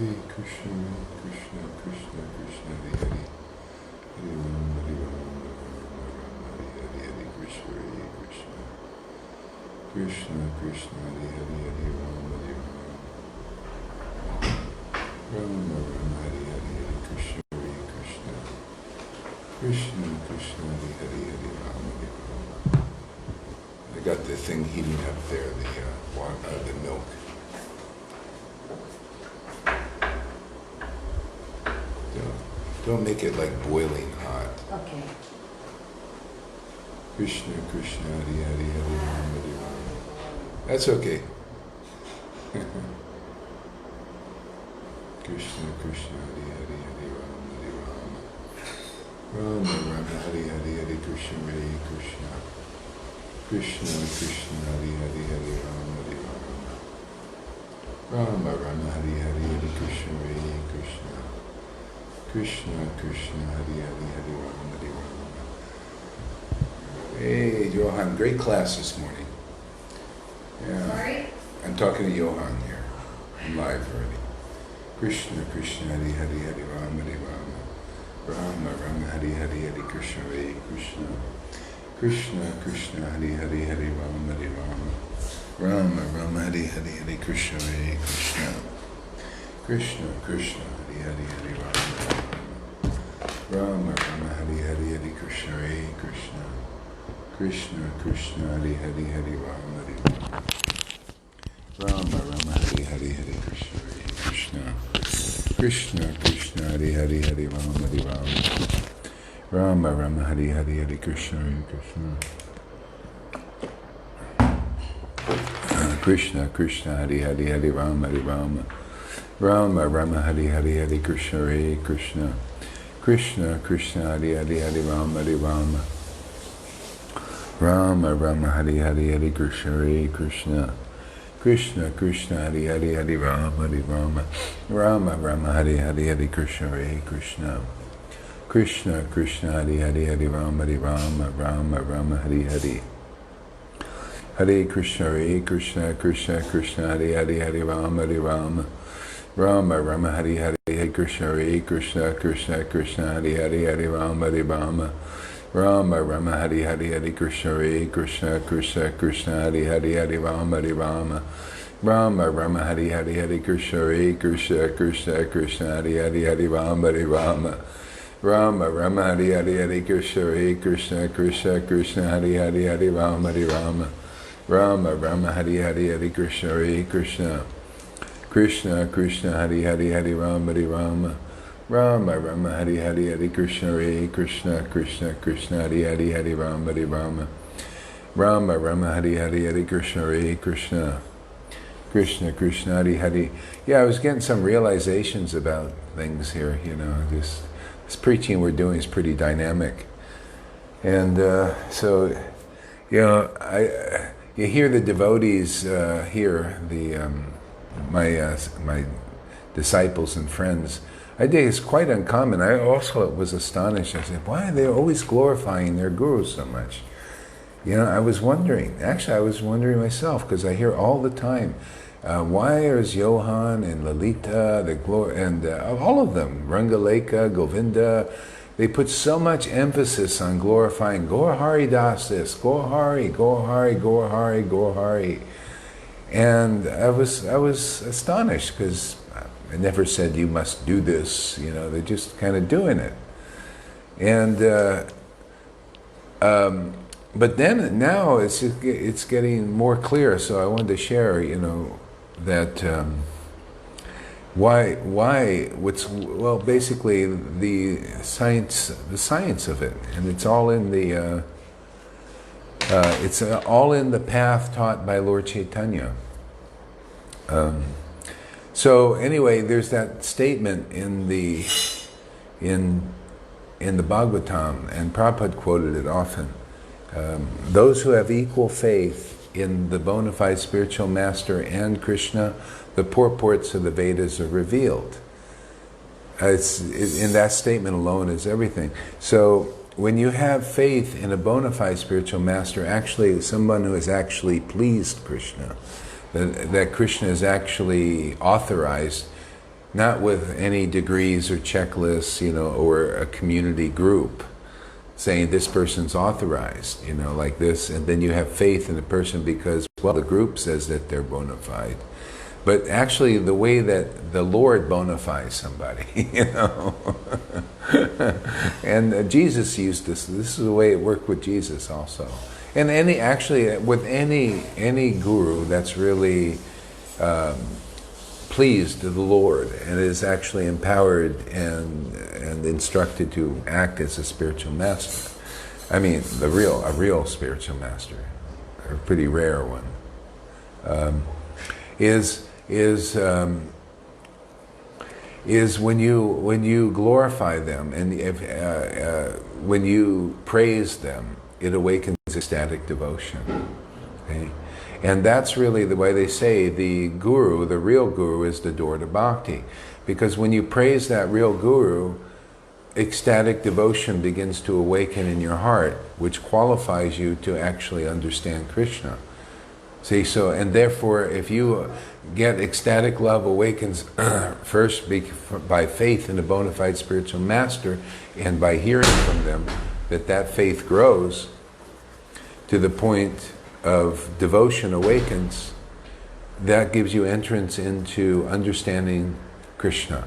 Hare Krishna, Krishna, Krishna, Krishna, Hare Hare. Hare Rama, Hare Rama, Rama Rama, Hare Hare, Hare Krishna, Hare Krishna. Krishna, Krishna, Hare Hare, Hare Rama, Hare Rama. Rama Rama, Hare Hare, Hare Krishna, Hare Krishna. Krishna, Krishna, Hare Hare, Hare Rama, Hare Rama. I got the thing heating up there, the milk. Don't make it like boiling hot. Okay. Krishna, Krishna, Hare Hare, Hare Rama, Hare Rama. That's okay. Krishna, Krishna, Hare Hare, Hare Rama, Hare Rama. Rama, Rama, Hare Hare, Hare Krishna, Hare Krishna. Krishna, Krishna, Hare Hare, Hare Rama, Hare Rama. Rama, Rama, Hare Hare, Hare Krishna, Hare Krishna. Krishna, Krishna, Hare Hare, Hare Rama, Hare Rama. Hey, Johan, great class this morning. Yeah. Sorry? I'm talking to Johan here. I'm live already. Krishna, Krishna, Hare Hare, Hare Rama, Hare Rama. Rama, Rama, Hare Hare, Hare Krishna, Hare Krishna. Krishna, Krishna, Hare Hare, Hare Rama, Hare Rama. Rama, Rama, Hare Hare, Hare Krishna, Hare Krishna. Krishna, Krishna, Hare Hare, Hare Rama. Rama, Rama, Hare Hare, Hare Krishna, Hare Krishna. Krishna, Krishna, Hare Hare, Hare Rama, Hare Rama. Rama, Rama, Hare Hare, Hare Krishna, Hare Krishna. Krishna, Krishna, Hare Hare, Hare Rama, Hare Rama. Rama, Rama, Hare Hare, Hare Krishna, Hare Krishna. Krishna, Krishna, Hare Hare, Hare Rama, Hare Rama. Rama, Rama, Hare Hare, Hare Krishna, Hare Krishna. Krishna, Krishna, Hare Hare, Hare Rama, Hare Rama. Rama, Rama, Hare Hare, Hare Krishna, Hare Krishna. Krishna, Krishna, Hare Hare, Hare Rama, Hare Rama. Rama, Rama, Hare Hare, Hare Krishna, Hare Krishna. Krishna, Krishna, Hare Hare, Hare Rama, Hare Rama. Rama, Rama, Hare Hare. Hare Krishna, Hare Krishna, Krishna, Krishna, Hare Hare, Hare Rama, Hare Rama. Rama, Rama, Hare Hare, Hare Krishna, Hare Krishna, Krishna, Krishna, Hare Hare, Hare Rama, Hare Rama. Rama, Rama, Hare Hare, Hare Krishna, Hare Krishna, Krishna, Krishna, Hare Hare, Hare Rama, Hare Rama. Rama, Rama, Hare Hare, Hare Krishna, Hare Krishna, Krishna, Krishna, Hare Hare, Hare Rama, Hare Rama. Rama, Rama, Hare Hare, Hare Krishna, Hare Krishna, Krishna, Krishna, Hare Hare, Hare Rama, Hare Rama. Rama, Rama, Hare Hare, Hare Krishna, Hare Krishna. Krishna, Krishna, Hare Hare, Hare Rama, Hare Rama. Rama, Rama, Hare Hare, Hare Krishna, Hare Krishna, Krishna, Krishna, Hare Hare, Hare Rama, Hare Rama. Rama, Rama, Hare Hare, Hare Krishna, Hare Krishna. Krishna, Krishna, Hare Hare. Yeah, I was getting some realizations about things here, this preaching we're doing is pretty dynamic. And so, you hear the devotees here, my disciples and friends. I think it's quite uncommon. I also was astonished. I said, why are they always glorifying their guru so much? I was wondering. Actually, I was wondering myself, because I hear all the time, why is Johan and Lalita, and all of them, Rangaleka, Govinda, they put so much emphasis on glorifying Gaurahari Das this, Gaurahari, Gaurahari, Gaurahari, Gaurahari. And I was astonished, because I never said you must do this, they're just kind of doing it. And but then now it's getting more clear. So I wanted to share, that basically the science of it, and it's all in the all in the path taught by Lord Chaitanya. So anyway, there's that statement in the Bhagavatam, and Prabhupada quoted it often. Those who have equal faith in the bona fide spiritual master and Krishna, the purports of the Vedas are revealed. In that statement alone is everything. So when you have faith in a bona fide spiritual master, actually someone who has actually pleased Krishna, that Krishna is actually authorized not with any degrees or checklists, or a community group saying this person's authorized, like this, and then you have faith in the person because, well, the group says that they're bona fide. But actually, the way that the Lord bona fides somebody, and Jesus used this. This is the way it worked with Jesus also. And with any guru that's really pleased to the Lord and is actually empowered and instructed to act as a spiritual master. I mean, a real spiritual master, a pretty rare one, is when you glorify them and when you praise them, it awakens ecstatic devotion. Okay? And that's really the way they say the real guru is the door to bhakti. Because when you praise that real guru, ecstatic devotion begins to awaken in your heart, which qualifies you to actually understand Krishna. See, and therefore, if you get ecstatic love awakens first by faith in a bona fide spiritual master, and by hearing from them, that faith grows to the point of devotion awakens, that gives you entrance into understanding Krishna.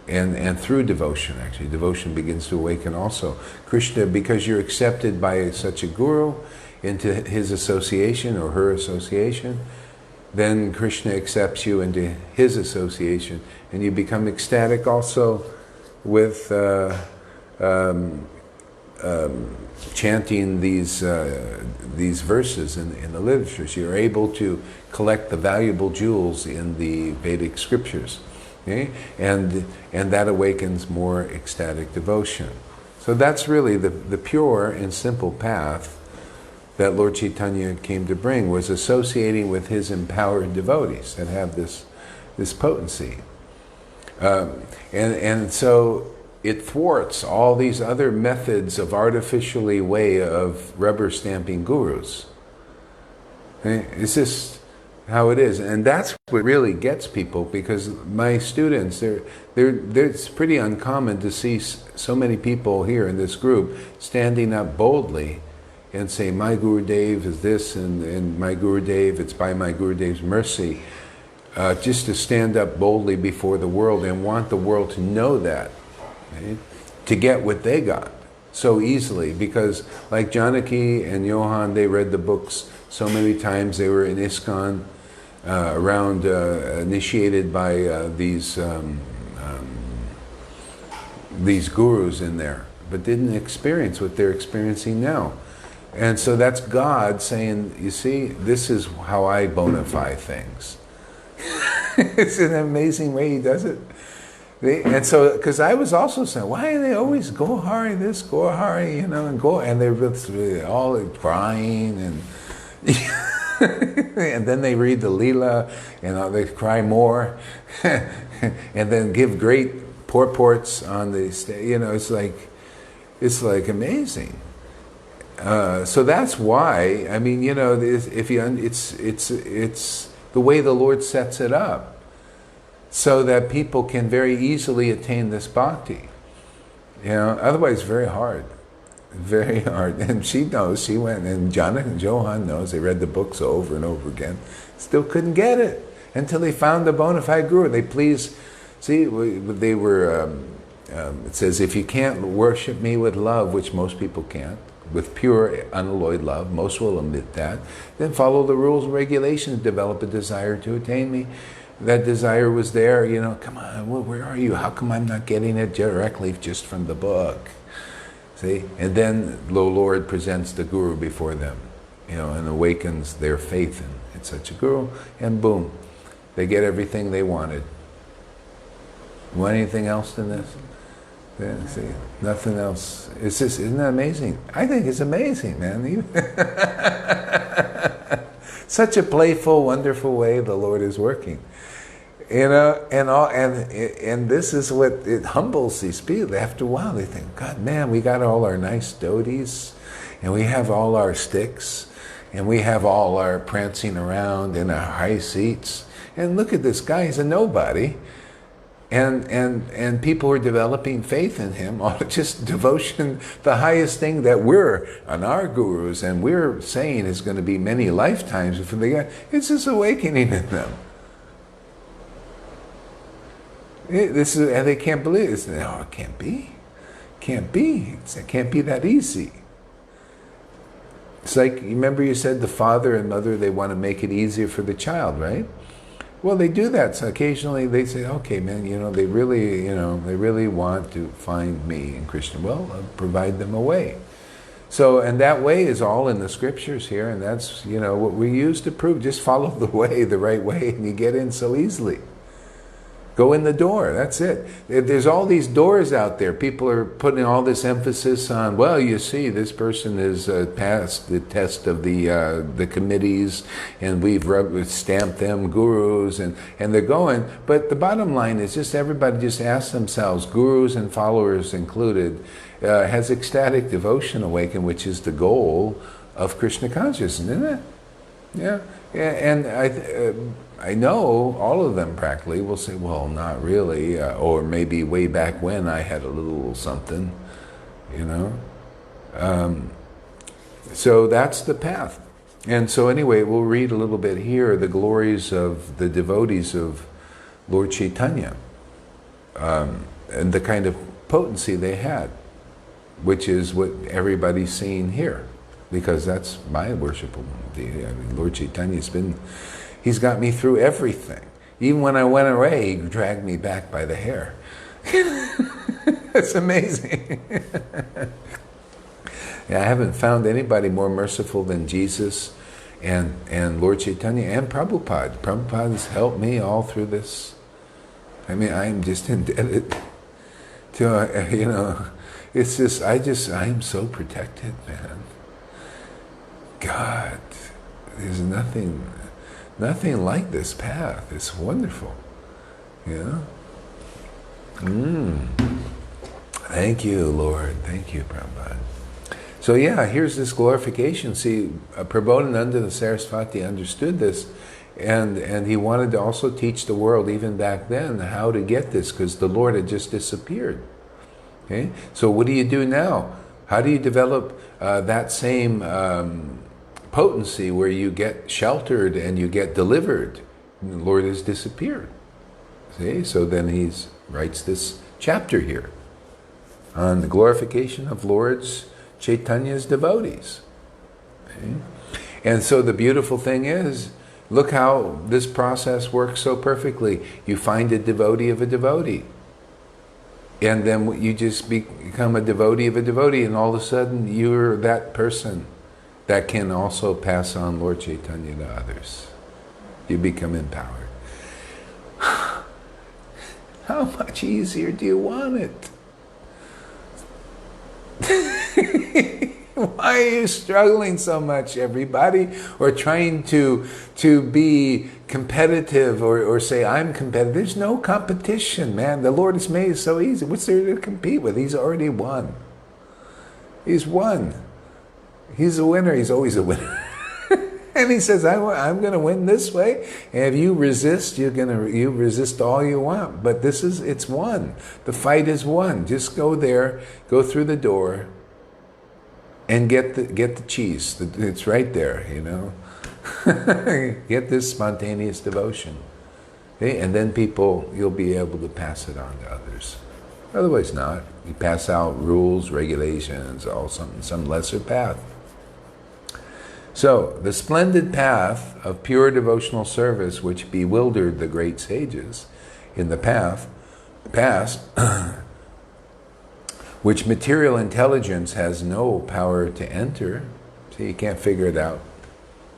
And through devotion, actually, devotion begins to awaken also. Krishna, because you're accepted by such a guru into his association or her association, then Krishna accepts you into his association, and you become ecstatic also with chanting these verses in the literatures. You're able to collect the valuable jewels in the Vedic scriptures, okay? And that awakens more ecstatic devotion. So that's really the pure and simple path that Lord Chaitanya came to bring, was associating with his empowered devotees that have this potency. And so it thwarts all these other methods of artificially way of rubber stamping gurus. Okay? It's just how it is. And that's what really gets people, because my students, it's pretty uncommon to see so many people here in this group standing up boldly and say, my Gurudev is this, and my Gurudev, it's by my Gurudev's mercy, just to stand up boldly before the world and want the world to know that, okay? To get what they got so easily, because like Janaki and Johan, they read the books so many times. They were in ISKCON, initiated by these gurus in there, but didn't experience what they're experiencing now. And so that's God saying, you see, this is how I bona fide things. It's an amazing way he does it. And so, because I was also saying, why do they always Gaurahari this, Gaurahari, and they're really all crying, and and then they read the Leela, and they cry more, and then give great purports on the stage. It's like amazing. So that's why, I mean, it's the way the Lord sets it up, so that people can very easily attain this bhakti. Otherwise very hard. Very hard. And she knows, she went, and Janaki and Johan knows, they read the books over and over again, still couldn't get it until they found the bona fide guru. They were, it says, if you can't worship me with love, which most people can't, with pure, unalloyed love, most will admit that, then follow the rules and regulations, develop a desire to attain me. That desire was there, come on, where are you? How come I'm not getting it directly just from the book? See? And then the Lord presents the guru before them, and awakens their faith in such a guru, and boom, they get everything they wanted. Want anything else than this? Yeah, see, nothing else. It's just, isn't that amazing? I think it's amazing, man. Such a playful, wonderful way the Lord is working. And this is what it humbles these people. After a while, they think, God, man, we got all our nice dhotis, and we have all our sticks, and we have all our prancing around in our high seats. And look at this guy; he's a nobody. and people are developing faith in him, just devotion, the highest thing that we're on our gurus and we're saying is going to be many lifetimes before they get. It's this awakening in them. This is, and they can't believe it. No, it can't be. Can't be. It can't be that easy. It's like, you remember you said the father and mother, they want to make it easier for the child, right? Well, they do that. So occasionally they say, okay, man, they really want to find me in Krishna. Well, I'll provide them a way. So, and that way is all in the scriptures here, and that's, what we use to prove. Just follow the way, the right way, and you get in so easily. Go in the door, that's it. There's all these doors out there. People are putting all this emphasis on, well, you see, this person has passed the test of the committees, and we've stamped them gurus, and they're going. But the bottom line is just everybody just ask themselves, gurus and followers included, has ecstatic devotion awakened, which is the goal of Krishna consciousness, isn't it? Yeah. And I know all of them practically will say, well, not really, or maybe way back when I had a little something, So that's the path. And so anyway, we'll read a little bit here, the glories of the devotees of Lord Chaitanya, and the kind of potency they had, which is what everybody's seeing here, because that's my worshipful deity. I mean, Lord Chaitanya's he's got me through everything. Even when I went away, he dragged me back by the hair. It's amazing. Yeah, I haven't found anybody more merciful than Jesus and Lord Chaitanya and Prabhupada. Prabhupada has helped me all through this. I mean, I'm just indebted to, it's just, I'm so protected, man. God, there's nothing like this path. It's wonderful. Thank you, Lord. Thank you, Prabhupada. So yeah, here's this glorification. See, Prabodhananda the Sarasvati understood this, and he wanted to also teach the world, even back then, how to get this, because the Lord had just disappeared. Okay? So what do you do now? How do you develop that same potency where you get sheltered and you get delivered? And the Lord has disappeared. See? So then he writes this chapter here on the glorification of Lord's Chaitanya's devotees. Okay? And so the beautiful thing is, look how this process works so perfectly. You find a devotee of a devotee. And then you just become a devotee of a devotee, and all of a sudden you're that person that can also pass on Lord Chaitanya to others. You become empowered. How much easier do you want it? Why are you struggling so much, everybody? Or trying to be competitive or say, I'm competitive. There's no competition, man. The Lord has made it so easy. What's there to compete with? He's already won. He's won. He's a winner. He's always a winner. And he says, I'm going to win this way. And if you resist, you resist all you want. But it's won. The fight is won. Just go there, go through the door, and get the cheese. It's right there, Get this spontaneous devotion. Okay? And then you'll be able to pass it on to others. Otherwise not. You pass out rules, regulations, some lesser path. So, the splendid path of pure devotional service which bewildered the great sages in the past, which material intelligence has no power to enter. See, you can't figure it out.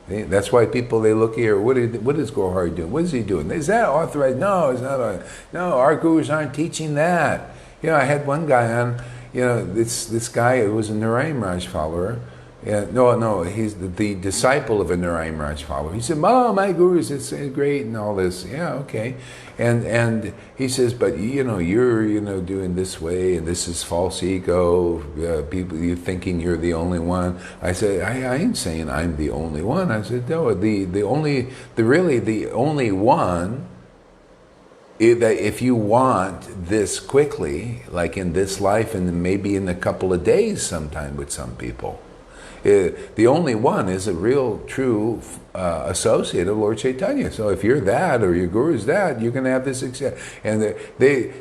See? That's why people, they look here, what is Gaurahari doing? What is he doing? Is that authorized? No, it's not. No, our gurus aren't teaching that. I had one guy on, this guy who was a Narayan Raj follower. No, he's the disciple of a Narayan Raj follower. He said, my gurus, it's great and all this. Yeah, okay. And he says, but you're doing this way, and this is false ego. People, you're thinking you're the only one. I said, I ain't saying I'm the only one. I said, no, the only one if you want this quickly, like in this life and maybe in a couple of days sometime with some people, the only one is a real, true associate of Lord Chaitanya. So if you're that, or your guru is that, you're going to have this ecstatic. And they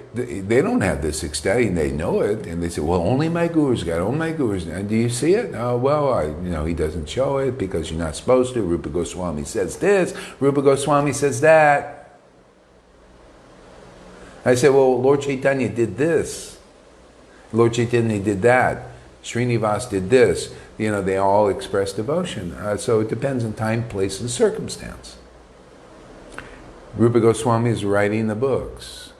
don't have this ecstatic, and they know it. And they say, well, only my guru's got it, only my guru's. And do you see it? Oh, well, he doesn't show it because you're not supposed to. Rupa Goswami says this, Rupa Goswami says that. I said, well, Lord Chaitanya did this. Lord Chaitanya did that. Srinivas did this. They all express devotion. So it depends on time, place, and circumstance. Rupa Goswami is writing the books.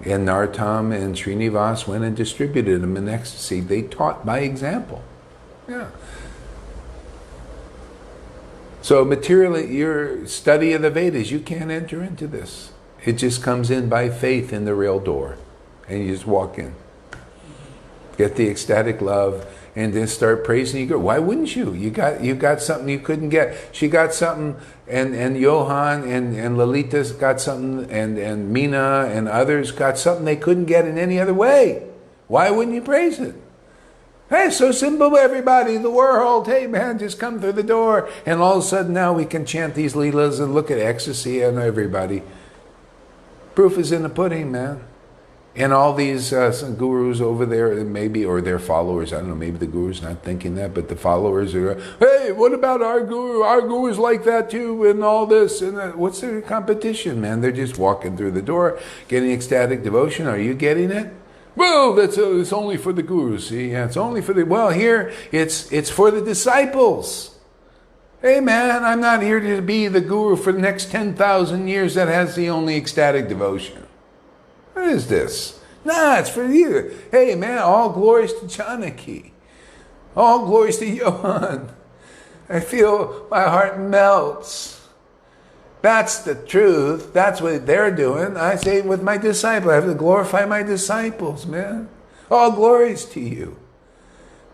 And Narottam and Srinivas went and distributed them in ecstasy. They taught by example. Yeah. So materially, your study of the Vedas, you can't enter into this. It just comes in by faith in the real door. And you just walk in. Get the ecstatic love, and then start praising your guru. Why wouldn't you? You got something you couldn't get. She got something, and Johan and Lalita got something, and Meena and others got something they couldn't get in any other way. Why wouldn't you praise it? Hey, it's so simple, everybody, the world. Hey, man, just come through the door. And all of a sudden now we can chant these leelas and look at ecstasy on everybody. Proof is in the pudding, man. And all these some gurus over there, maybe, or their followers, I don't know, maybe the guru's not thinking that, but the followers are, hey, what about our guru? Our guru's like that too, and all this. And what's their competition, man? They're just walking through the door, getting ecstatic devotion. Are you getting it? Well, it's only for the gurus, see? Yeah, it's only for the, well, here, it's for the disciples. Hey, man, I'm not here to be the guru for the next 10,000 years that has the only ecstatic devotion. What is this? Nah, it's for you. Hey, man, all glories to Janaki. All glories to Johan. I feel my heart melts. That's the truth. That's what they're doing. I say with my disciple, I have to glorify my disciples, man. All glories to you.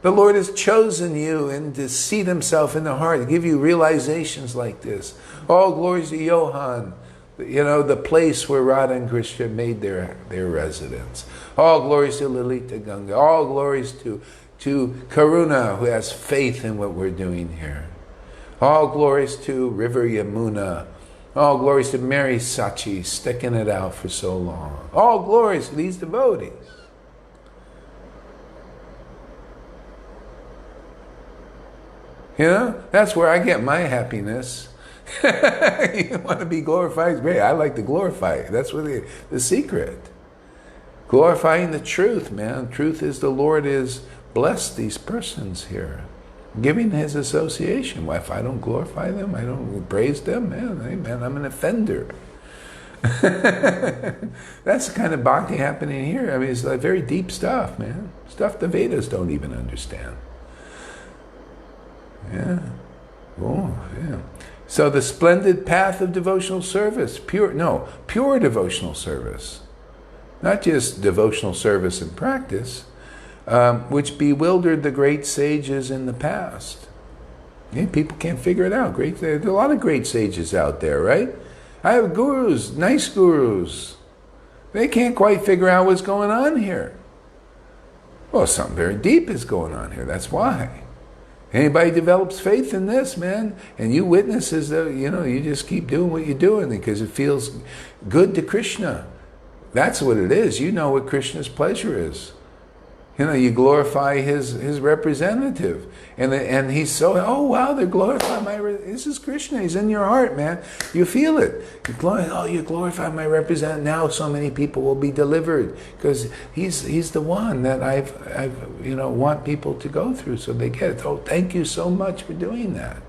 The Lord has chosen you and to seat himself in the heart, to give you realizations like this. All glories to Johan. The place where Radha and Krishna made their residence. All glories to Lalita Ganga. All glories to Karuna, who has faith in what we're doing here. All glories to River Yamuna. All glories to Mary Sachi, sticking it out for so long. All glories to these devotees. That's where I get my happiness. You want to be glorified? Great. I like to glorify. That's really the secret. Glorifying the truth, man. Truth is the Lord is blessed these persons here. Giving his association. Well, if I don't glorify them, I don't praise them, man, I'm an offender. That's the kind of bhakti happening here. I mean, it's like very deep stuff, man. Stuff the Vedas don't even understand. Yeah. Oh, yeah. So the splendid path of devotional service, pure devotional service, not just devotional service in practice, which bewildered the great sages in the past. Yeah, people can't figure it out. There are a lot of great sages out there, right? I have gurus, nice gurus. They can't quite figure out what's going on here. Well, something very deep is going on here. That's why. Anybody develops faith in this, man, and you witness as though, you just keep doing what you're doing because it feels good to Krishna. That's what it is. You know what Krishna's pleasure is. You glorify his representative. And he's so, oh wow, they're glorifying this is Krishna. He's in your heart, man. You feel it. You glorify my representative. Now so many people will be delivered because he's the one that I've want people to go through so they get it. Oh, thank you so much for doing that.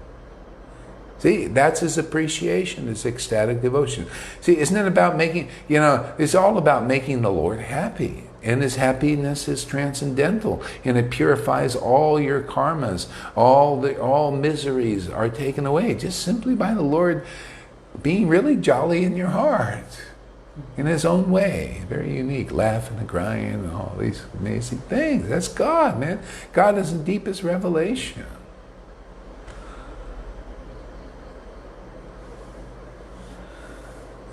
See, that's his appreciation, his ecstatic devotion. See, isn't it about making, it's all about making the Lord happy. And his happiness is transcendental, and it purifies all your karmas. All miseries are taken away just simply by the Lord being really jolly in your heart, in his own way, very unique, laughing and crying and all these amazing things. That's God, man. God is the deepest revelation.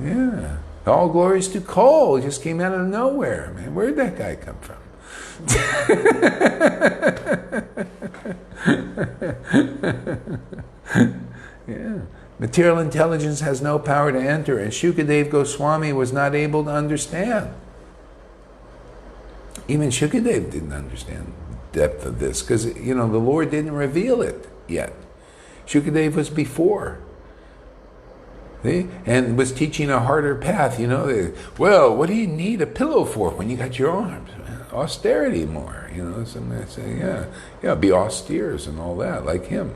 Yeah. All glories to Cole. He just came out of nowhere, man. Where'd that guy come from? Yeah. Material intelligence has no power to enter, and Shukadev Goswami was not able to understand. Even Shukadev didn't understand the depth of this, because, the Lord didn't reveal it yet. Shukadev was before. See? And was teaching a harder path, Well, what do you need a pillow for when you got your arms? Austerity more, Somebody say, yeah, be austere and all that, like him.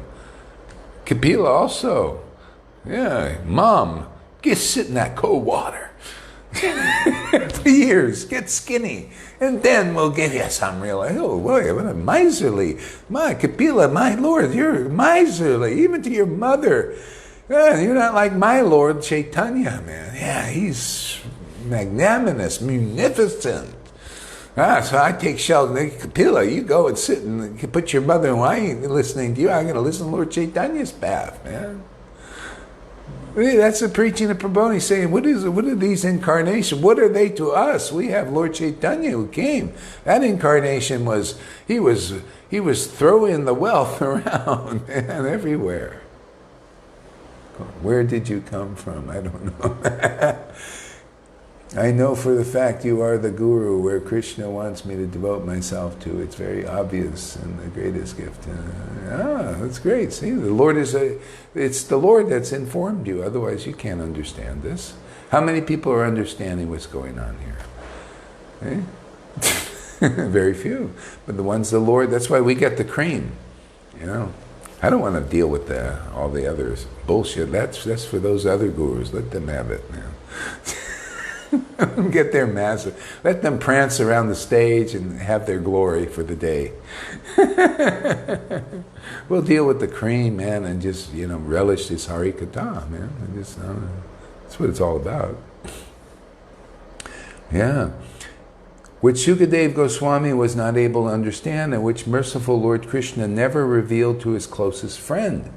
Kapila also. Yeah, Mom, sit in that cold water. For years, get skinny, and then we'll give you some real. Oh boy, what a miserly! My Kapila, my Lord, you're miserly, even to your mother. You're not like my Lord Chaitanya, man. Yeah, he's magnanimous, munificent. So I take shelter. Kapila, you go and sit and put your mother in. Well, I ain't listening to you. I'm going to listen to Lord Chaitanya's path, man. That's the preaching of Prabhupada. He's saying, what are these incarnations? What are they to us? We have Lord Chaitanya who came. That incarnation he was throwing the wealth around, man, everywhere. Where did you come from? I don't know. I know for the fact you are the guru where Krishna wants me to devote myself to. It's very obvious and the greatest gift. That's great. See, it's the Lord that's informed you. Otherwise you can't understand this. How many people are understanding what's going on here? Very few. But the ones the Lord, that's why we get the cream. I don't want to deal with all the others. Bullshit. That's for those other gurus. Let them have it. Get their massive. Let them prance around the stage and have their glory for the day. We'll deal with the cream, man, and just relish this Hari Katha, man. That's what it's all about. Yeah. Which Shukadev Goswami was not able to understand, and which merciful Lord Krishna never revealed to his closest friend.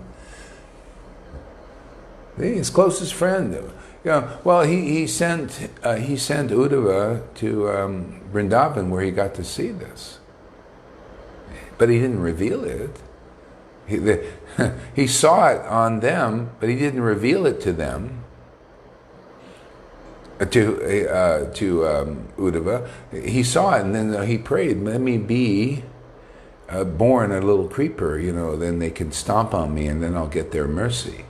See, his closest friend. Well, he sent Uddhava to Vrindavan, where he got to see this, but he didn't reveal it. He saw it on them, but he didn't reveal it to them. To Uddhava, he saw it, and then he prayed, "Let me be born a little creeper, then they can stomp on me, and then I'll get their mercy."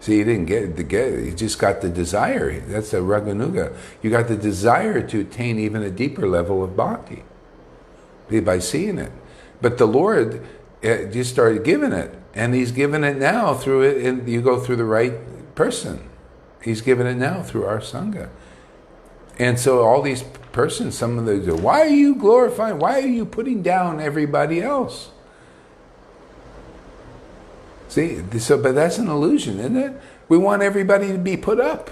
See, he didn't get it. He just got the desire. That's the Raganuga. You got the desire to attain even a deeper level of bhakti by seeing it. But the Lord just started giving it, and He's giving it now through it. And you go through the right person. He's giving it now through our sangha. And so all these persons, some of them, why are you glorifying? Why are you putting down everybody else? See, but that's an illusion, isn't it? We want everybody to be put up.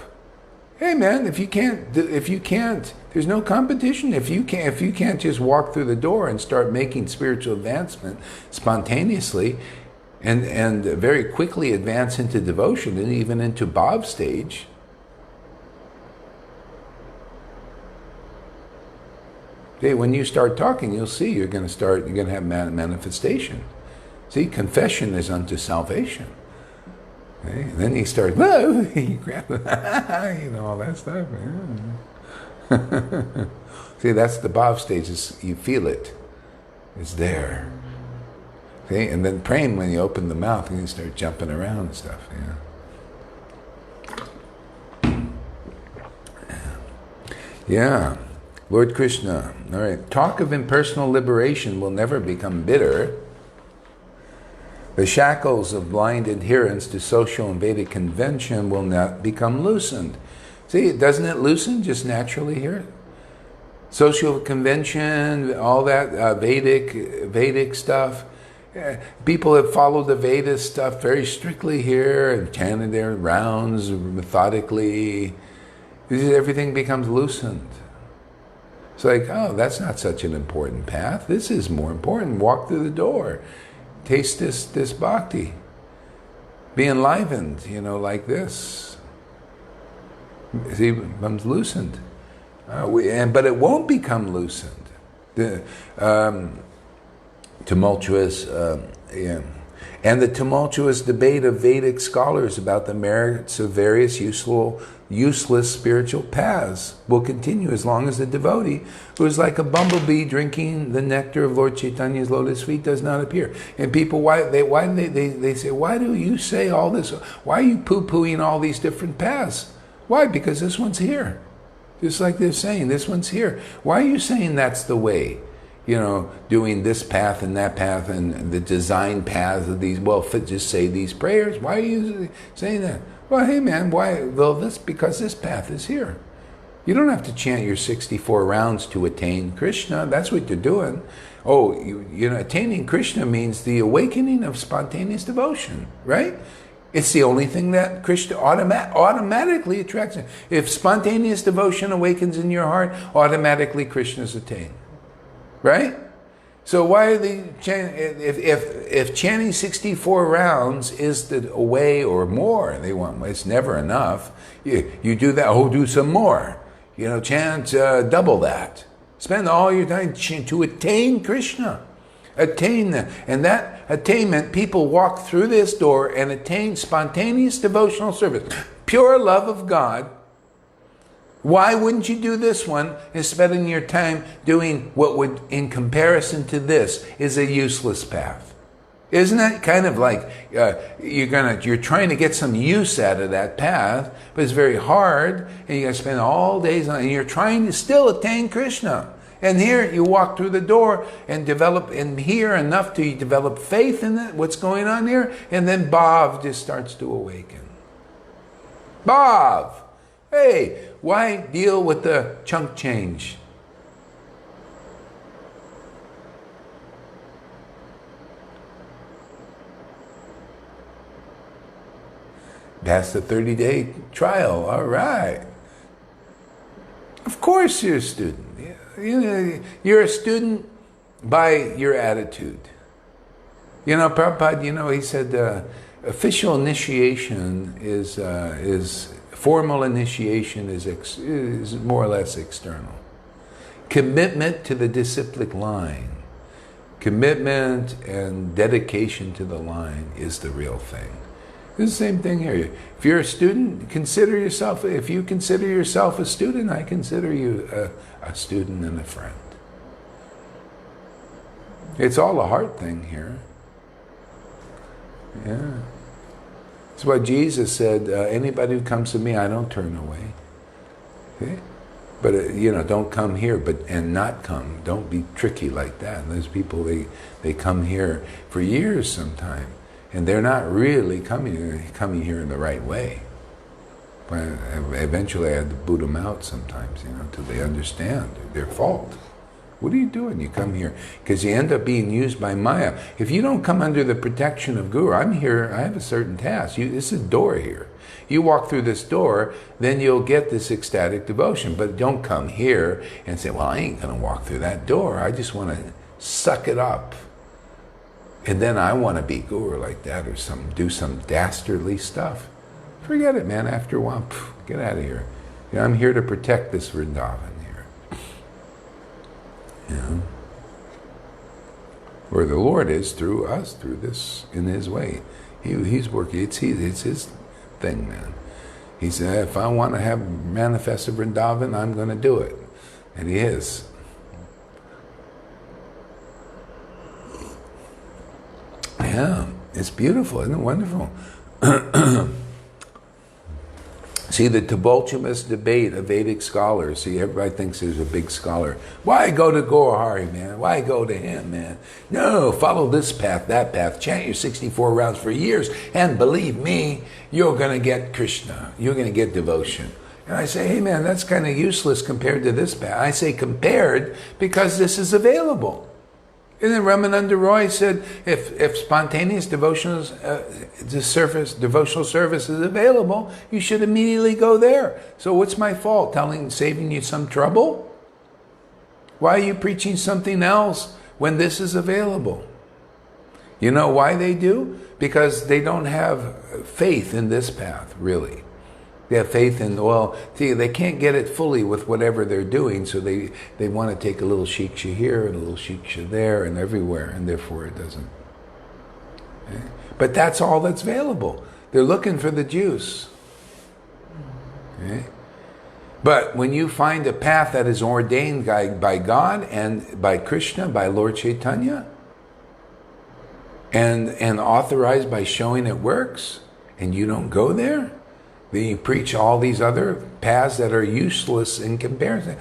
Hey, man, if you can't, there's no competition. If you can't just walk through the door and start making spiritual advancement spontaneously, and very quickly advance into devotion and even into bhav stage. Okay, when you start talking, you'll see you're going to have manifestation. See, confession is unto salvation. Okay? And then you start, whoa, you grab all that stuff. Yeah. See, that's the bhav stage. You feel it. It's there. Okay? And then praying, when you open the mouth, and you start jumping around and stuff. Yeah. Lord Krishna. All right. Talk of impersonal liberation will never become bitter. The shackles of blind adherence to social and Vedic convention will not become loosened. See, doesn't it loosen just naturally here? Social convention, all that Vedic stuff. People have followed the Veda stuff very strictly here and chanted their rounds methodically. Everything becomes loosened. It's like, oh, that's not such an important path. This is more important. Walk through the door. Taste this bhakti. Be enlivened, like this. See, it becomes loosened. But it won't become loosened. The tumultuous, and the tumultuous debate of Vedic scholars about the merits of various useless spiritual paths will continue as long as the devotee, who is like a bumblebee drinking the nectar of Lord Chaitanya's lotus feet, does not appear. And people, they say, why do you say all this? Why are you poo-pooing all these different paths? Why? Because this one's here. Just like they're saying, this one's here. Why are you saying that's the way? Doing this path and that path and the design paths of these, just say these prayers. Why are you saying that? Well, hey man, why? Well, because this path is here. You don't have to chant your 64 rounds to attain Krishna. That's what you're doing. Oh, attaining Krishna means the awakening of spontaneous devotion, right? It's the only thing that Krishna automatically attracts him. If spontaneous devotion awakens in your heart, automatically Krishna's attained. Right? So why are they if chanting 64 rounds is the way or more, they want, it's never enough. You do that, do some more. Chant double that. Spend all your time to attain Krishna. Attain that. And that attainment, people walk through this door and attain spontaneous devotional service. Pure love of God. Why wouldn't you do this one and spending your time doing what would, in comparison to this, is a useless path? Isn't that kind of like you're trying to get some use out of that path, but it's very hard, and you got to spend all days on it, and you're trying to still attain Krishna. And here you walk through the door and develop, and hear enough to develop faith in it, what's going on here, and then Bhav just starts to awaken. Bhav! Hey, why deal with the chunk change? That's the 30-day trial. All right. Of course you're a student. You're a student by your attitude. Prabhupada, he said official initiation is formal initiation is more or less external. Commitment to the disciplic line, commitment and dedication to the line is the real thing. It's the same thing here. If you're a student, if you consider yourself a student, I consider you a student and a friend. It's all a heart thing here. Yeah. That's why Jesus said, anybody who comes to me, I don't turn away. Okay? But, don't come here and not come. Don't be tricky like that. And there's people, they come here for years sometime, and they're not really coming here in the right way. But eventually I had to boot them out sometimes, till they understand their fault. What are you doing? You come here because you end up being used by Maya. If you don't come under the protection of Guru, I'm here, I have a certain task. This is a door here. You walk through this door, then you'll get this ecstatic devotion. But don't come here and say, well, I ain't going to walk through that door. I just want to suck it up. And then I want to be Guru like that, or do some dastardly stuff. Forget it, man. After a while, get out of here. I'm here to protect this Vrindavan. Where the Lord is through us, through this, in His way. He's working. It's His thing, man. He said, if I want to have manifested Vrindavan, I'm going to do it. And He is. Yeah, it's beautiful. Isn't it wonderful? See, the tumultuous debate of Vedic scholars. See, everybody thinks there's a big scholar. Why go to Gaurahari, man? Why go to him, man? No, follow this path, that path. Chant your 64 rounds for years. And believe me, you're going to get Krishna. You're going to get devotion. And I say, hey, man, that's kind of useless compared to this path. I say compared because this is available. And then Ramananda Roy said, if spontaneous devotional service is available, you should immediately go there. So what's my fault? Saving you some trouble? Why are you preaching something else when this is available? You know why they do? Because they don't have faith in this path, really. They have faith in, well, see, they can't get it fully with whatever they're doing, so they want to take a little shiksha here and a little shiksha there and everywhere, and therefore it doesn't. Okay? But that's all that's available. They're looking for the juice. Okay? But when you find a path that is ordained by God and by Krishna, by Lord Chaitanya, and authorized by showing it works, and you don't go there, then you preach all these other paths that are useless in comparison.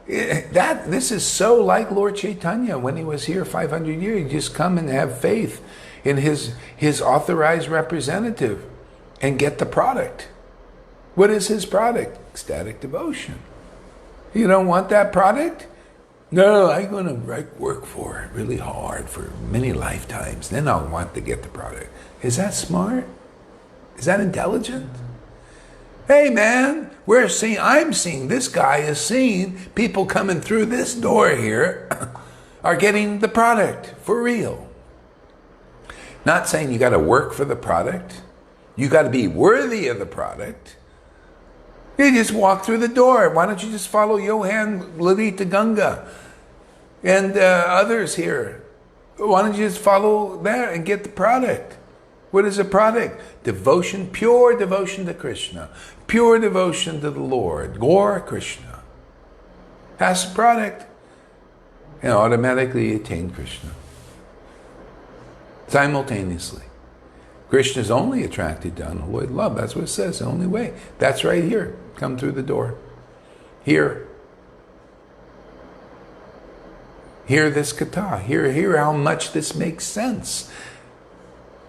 This is so like Lord Chaitanya when he was here 500 years. You just come and have faith in his authorized representative and get the product. What is his product? Ecstatic devotion. You don't want that product? No, I'm going to work for it really hard for many lifetimes. Then I'll want to get the product. Is that smart? Is that intelligent? Hey man, I'm seeing, this guy is seeing people coming through this door here are getting the product for real. Not saying you got to work for the product. You got to be worthy of the product. You just walk through the door. Why don't you just follow Johan Lalita Ganga and others here? Why don't you just follow that and get the product? What is a product? Devotion, pure devotion to Krishna. Pure devotion to the Lord. Gaura Krishna. That's the product. And automatically attain Krishna. Simultaneously. Krishna is only attracted to unalloyed love. That's what it says, the only way. That's right here. Come through the door. Here. Hear this katha. Hear how much this makes sense.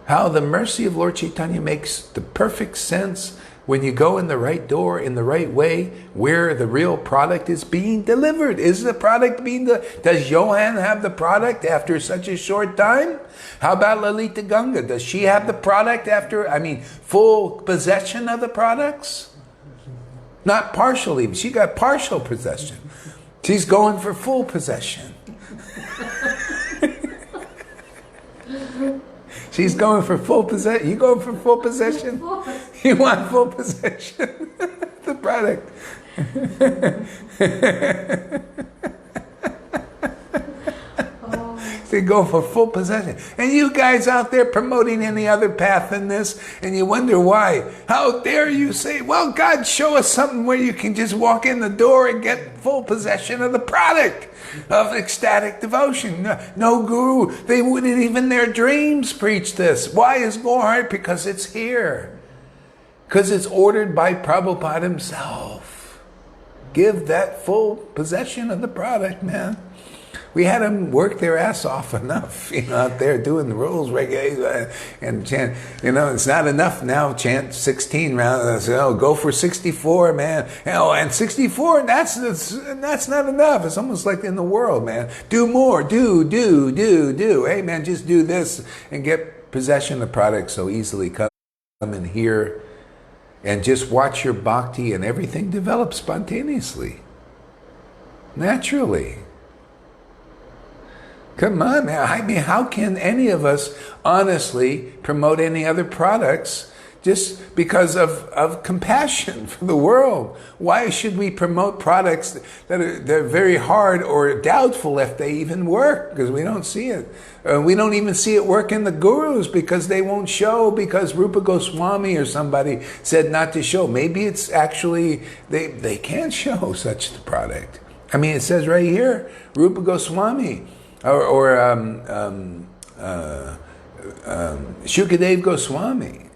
How the mercy of Lord Chaitanya makes the perfect sense when you go in the right door, in the right way, where the real product is being delivered. Is the product being does Johan have the product after such a short time? How about Lalita Ganga? Does she have the product after, full possession of the products? Not partially. She got partial possession. She's going for full possession. She's going for full possession. You going for full possession? You want full possession? The product. They go for full possession. And you guys out there promoting any other path than this, and you wonder why. How dare you say, well, God, show us something where you can just walk in the door and get full possession of the product of ecstatic devotion. No guru. They wouldn't even in their dreams preach this. Why is Gaurahari? Because it's here. Because it's ordered by Prabhupada himself. Give that full possession of the product, man. We had them work their ass off enough, out there doing the rules, regulations, and chant. It's not enough now. Chant 16 rounds. Go for 64, man. And 64. That's not enough. It's almost like in the world, man. Do more. Do. Hey, man, just do this and get possession of the product so easily. Come in here and just watch your bhakti, and everything develops spontaneously, naturally. Come on, man. How can any of us honestly promote any other products just because of compassion for the world? Why should we promote products they're very hard or doubtful if they even work? Because we don't see it. We don't even see it work in the gurus because they won't show, because Rupa Goswami or somebody said not to show. Maybe it's actually, they can't show such the product. It says right here, Rupa Goswami, or Shukadev Goswami.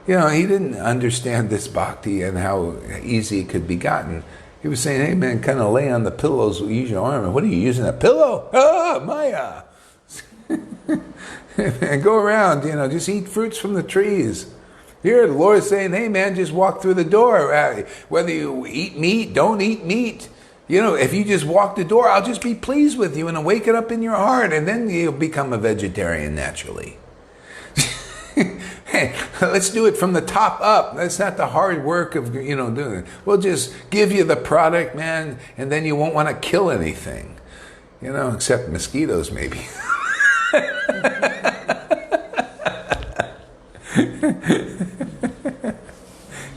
He didn't understand this bhakti and how easy it could be gotten. He was saying, hey man, kind of lay on the pillows, use your arm. And what are you using, a pillow? Maya. And go around, just eat fruits from the trees. Here, the Lord is saying, hey man, just walk through the door. Whether you eat meat, don't eat meat. If you just walk the door, I'll just be pleased with you and I'll wake it up in your heart, and then you'll become a vegetarian naturally. Hey, let's do it from the top up. That's not the hard work of, doing it. We'll just give you the product, man, and then you won't want to kill anything. Except mosquitoes, maybe.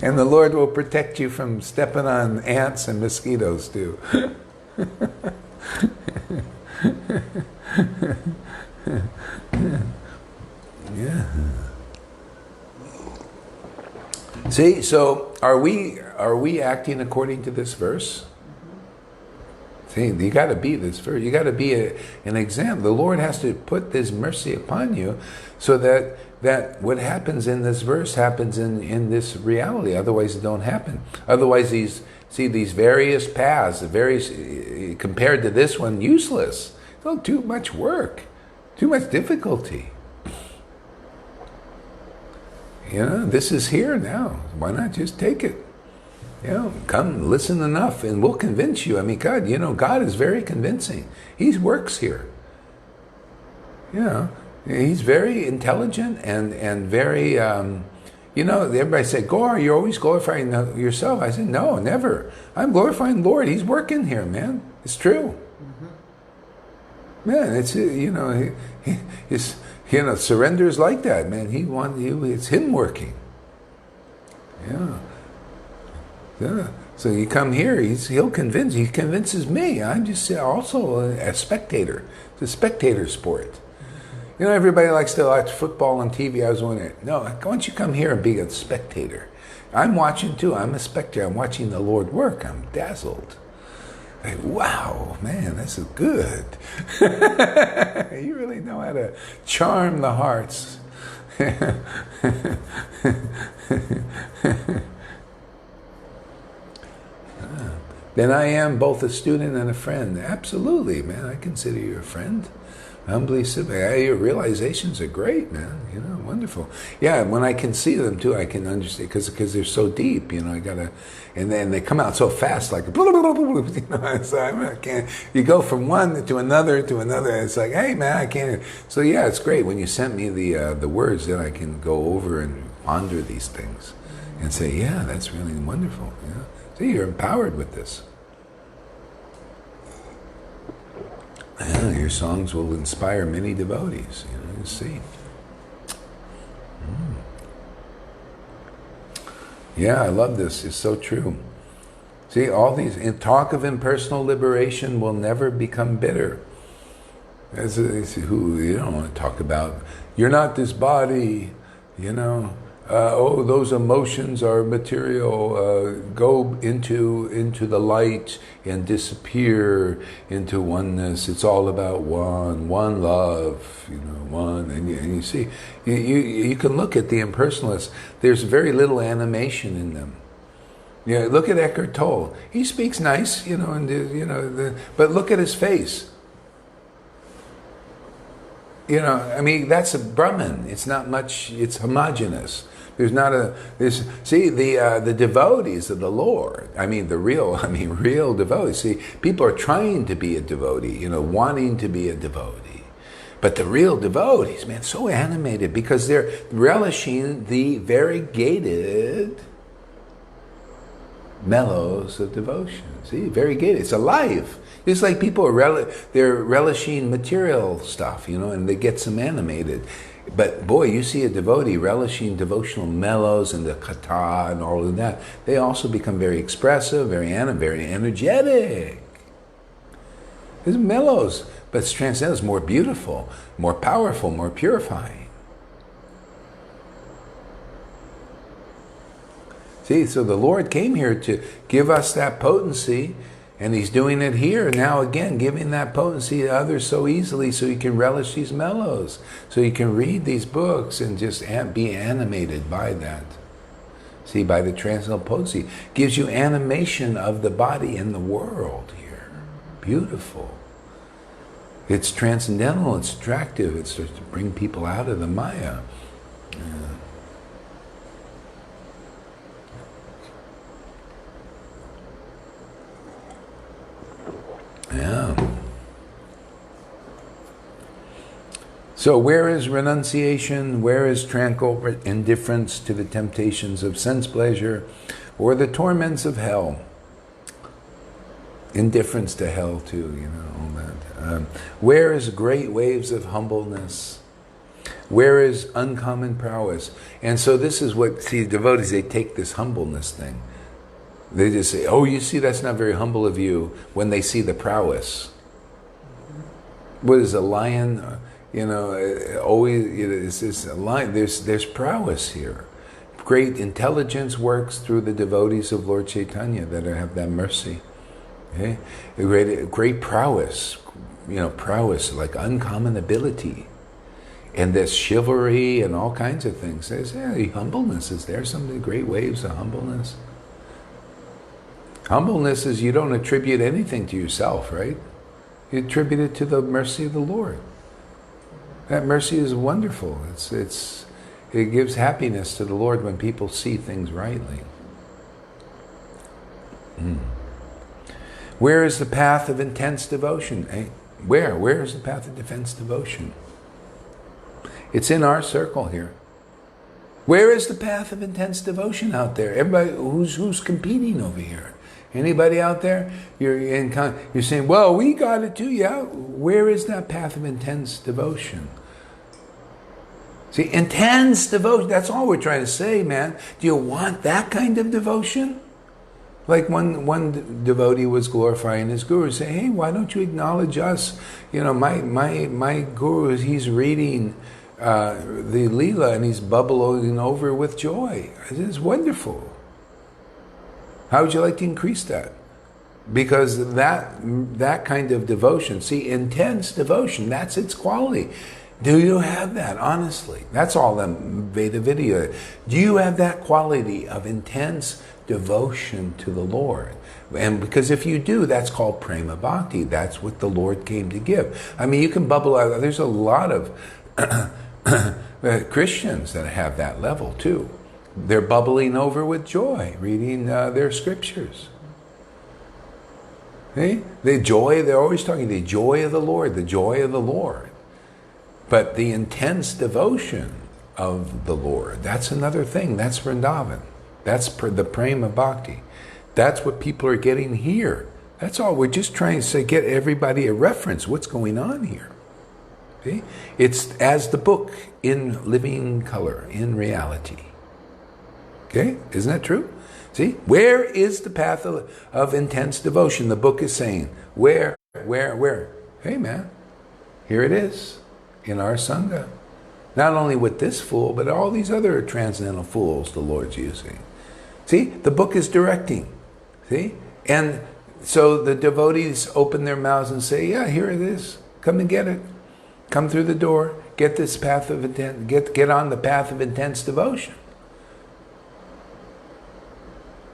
And the Lord will protect you from stepping on ants and mosquitoes too. Yeah. See, so are we acting according to this verse? See, you got to be this verse. You got to be an example. The Lord has to put this mercy upon you, so that what happens in this verse happens in this reality. Otherwise, it don't happen. Otherwise, these various paths, compared to this one, useless. Oh, too much work, too much difficulty. This is here now. Why not just take it? Come listen enough and we'll convince you. I mean, God, God is very convincing. He works here. He's very intelligent and very, everybody say, Gaur, you're always glorifying yourself. I said, no, never. I'm glorifying the Lord. He's working here, man. It's true. Man, it's, surrender is like that, man. It's Him working. Yeah. So you come here, He'll convince. He convinces me. I'm just also a spectator. It's a spectator sport. Everybody likes to watch football on TV. I was wondering, no, why don't you come here and be a spectator? I'm watching too. I'm a spectator. I'm watching the Lord work. I'm dazzled. Like, wow, man, this is good. You really know how to charm the hearts. Then I am both a student and a friend. Absolutely, man. I consider you a friend. Humbly submit. Your realizations are great, man. Wonderful. Yeah, when I can see them too, I can understand because they're so deep. I gotta, and then they come out so fast, like so I can't. You go from one to another to another. And it's like, hey, man, I can't. So yeah, it's great when you sent me the words that I can go over and ponder these things, and say, yeah, that's really wonderful. See, you're empowered with this. Your songs will inspire many devotees. You see. Yeah, I love this. It's so true. See, all these talk of impersonal liberation will never become bitter. Who you don't want to talk about. You're not this body. Those emotions are material. Go into the light and disappear into oneness. It's all about one love. One. And you see, you can look at the impersonalists. There's very little animation in them. Look at Eckhart Tolle. He speaks nice, but look at his face. That's a Brahman. It's not much. It's homogeneous. There's not the devotees of the Lord. Real devotees. See, people are trying to be a devotee, wanting to be a devotee. But the real devotees, man, so animated because they're relishing the variegated mellows of devotion. See, variegated. It's alive. It's like people are they're relishing material stuff, and they get some animated. But boy, you see a devotee relishing devotional mellows and the kata and all of that. They also become very expressive, very energetic. It's mellows, but it's transcendental. It's more beautiful, more powerful, more purifying. See, so the Lord came here to give us that potency. And He's doing it here now again, giving that potency to others so easily so you can relish these mellows, so you can read these books and just be animated by that. See, by the transcendental potency. Gives you animation of the body and the world here. Beautiful. It's transcendental, it's attractive, it starts to bring people out of the Maya. Yeah. So where is renunciation? Where is tranquil indifference to the temptations of sense pleasure or the torments of hell? Indifference to hell too, all that. Where is great waves of humbleness? Where is uncommon prowess? And so this is what, see, devotees, they take this humbleness thing. They just say, oh, you see, that's not very humble of you, when they see the prowess. What is a lion? Always, it's a lion. There's prowess here. Great intelligence works through the devotees of Lord Chaitanya that have that mercy. Okay? Great prowess, prowess, like uncommon ability. And this chivalry and all kinds of things. There's humbleness is there. Some of the great waves of humbleness. Humbleness is you don't attribute anything to yourself, right? You attribute it to the mercy of the Lord. That mercy is wonderful. It gives happiness to the Lord when people see things rightly. Where is the path of intense devotion? Where is the path of intense devotion? It's in our circle here. Where is the path of intense devotion out there? Everybody, who's competing over here? Anybody out there? You're saying, well, we got it too. Yeah. Where is that path of intense devotion? See, intense devotion, that's all we're trying to say, man. Do you want that kind of devotion? Like one devotee was glorifying his guru, saying, hey, why don't you acknowledge us? My guru, he's reading the Leela and he's bubbling over with joy. It's wonderful. How would you like to increase that? Because that kind of devotion, see, intense devotion, that's its quality. Do you have that, honestly? That's all the Veda video. Do you have that quality of intense devotion to the Lord? And because if you do, that's called prema bhakti. That's what the Lord came to give. I mean, you can bubble out. There's a lot of Christians that have that level too. They're bubbling over with joy, reading their scriptures. See? They're always talking the joy of the Lord, the joy of the Lord. But the intense devotion of the Lord, that's another thing. That's Vrindavan. That's the prema bhakti. That's what people are getting here. That's all. We're just trying to get everybody a reference. What's going on here? See? It's as the book in living color, in reality. Okay? Isn't that true? See? Where is the path of intense devotion? The book is saying, where? Hey, man, here it is. In our Sangha. Not only with this fool, but all these other transcendental fools the Lord's using. See, the book is directing. See? And so the devotees open their mouths and say, yeah, here it is. Come and get it. Come through the door. Get this path of intense, get on the path of intense devotion.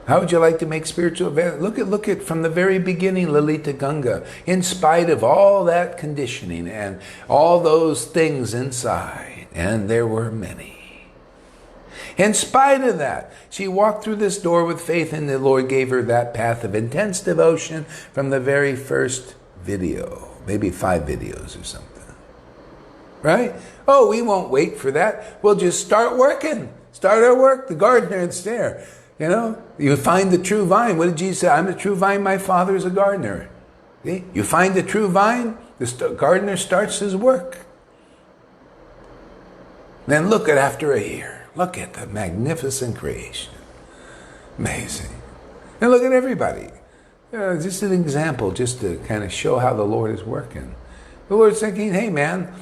How would you like to make spiritual advance? Look at from the very beginning, Lalita Ganga. In spite of all that conditioning and all those things inside, and there were many. In spite of that, she walked through this door with faith, and the Lord gave her that path of intense devotion from the very first video. Maybe 5 videos or something. Right? Oh, we won't wait for that. We'll just start working. Start our work. The gardener is there. You find the true vine. What did Jesus say? I'm the true vine, my Father is a gardener. See? You find the true vine, the gardener starts his work. Then look at after a year. Look at the magnificent creation. Amazing. And look at everybody. Just an example, just to kind of show how the Lord is working. The Lord's thinking, hey man,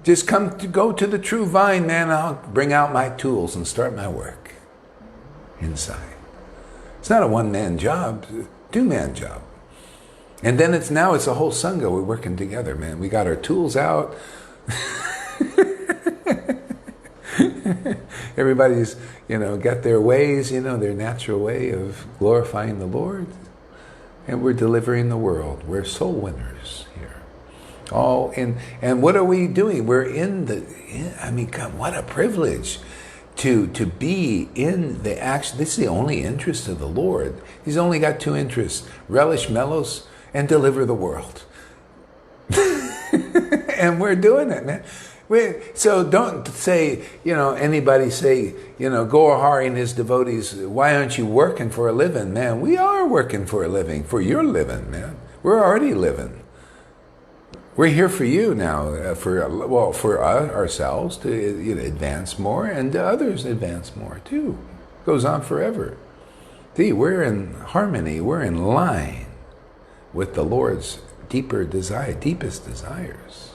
just go to the true vine, man. I'll bring out my tools and start my work. Inside. It's not a one-man job, it's a 2-man job. And then it's a whole Sangha. We're working together, man. We got our tools out. Everybody's, got their ways, their natural way of glorifying the Lord. And we're delivering the world. We're soul winners here. And what are we doing? We're God, what a privilege. To be in the action. This is the only interest of the Lord. He's only got 2 interests: relish mellows and deliver the world. And we're doing it, man. So don't say, anybody say, Gaurahari and his devotees, why aren't you working for a living? Man, we are working for a living, for your living, man. We're already living. We're here for you now, for ourselves to advance more, and others advance more too. Goes on forever. See, we're in harmony, we're in line with the Lord's deepest desires.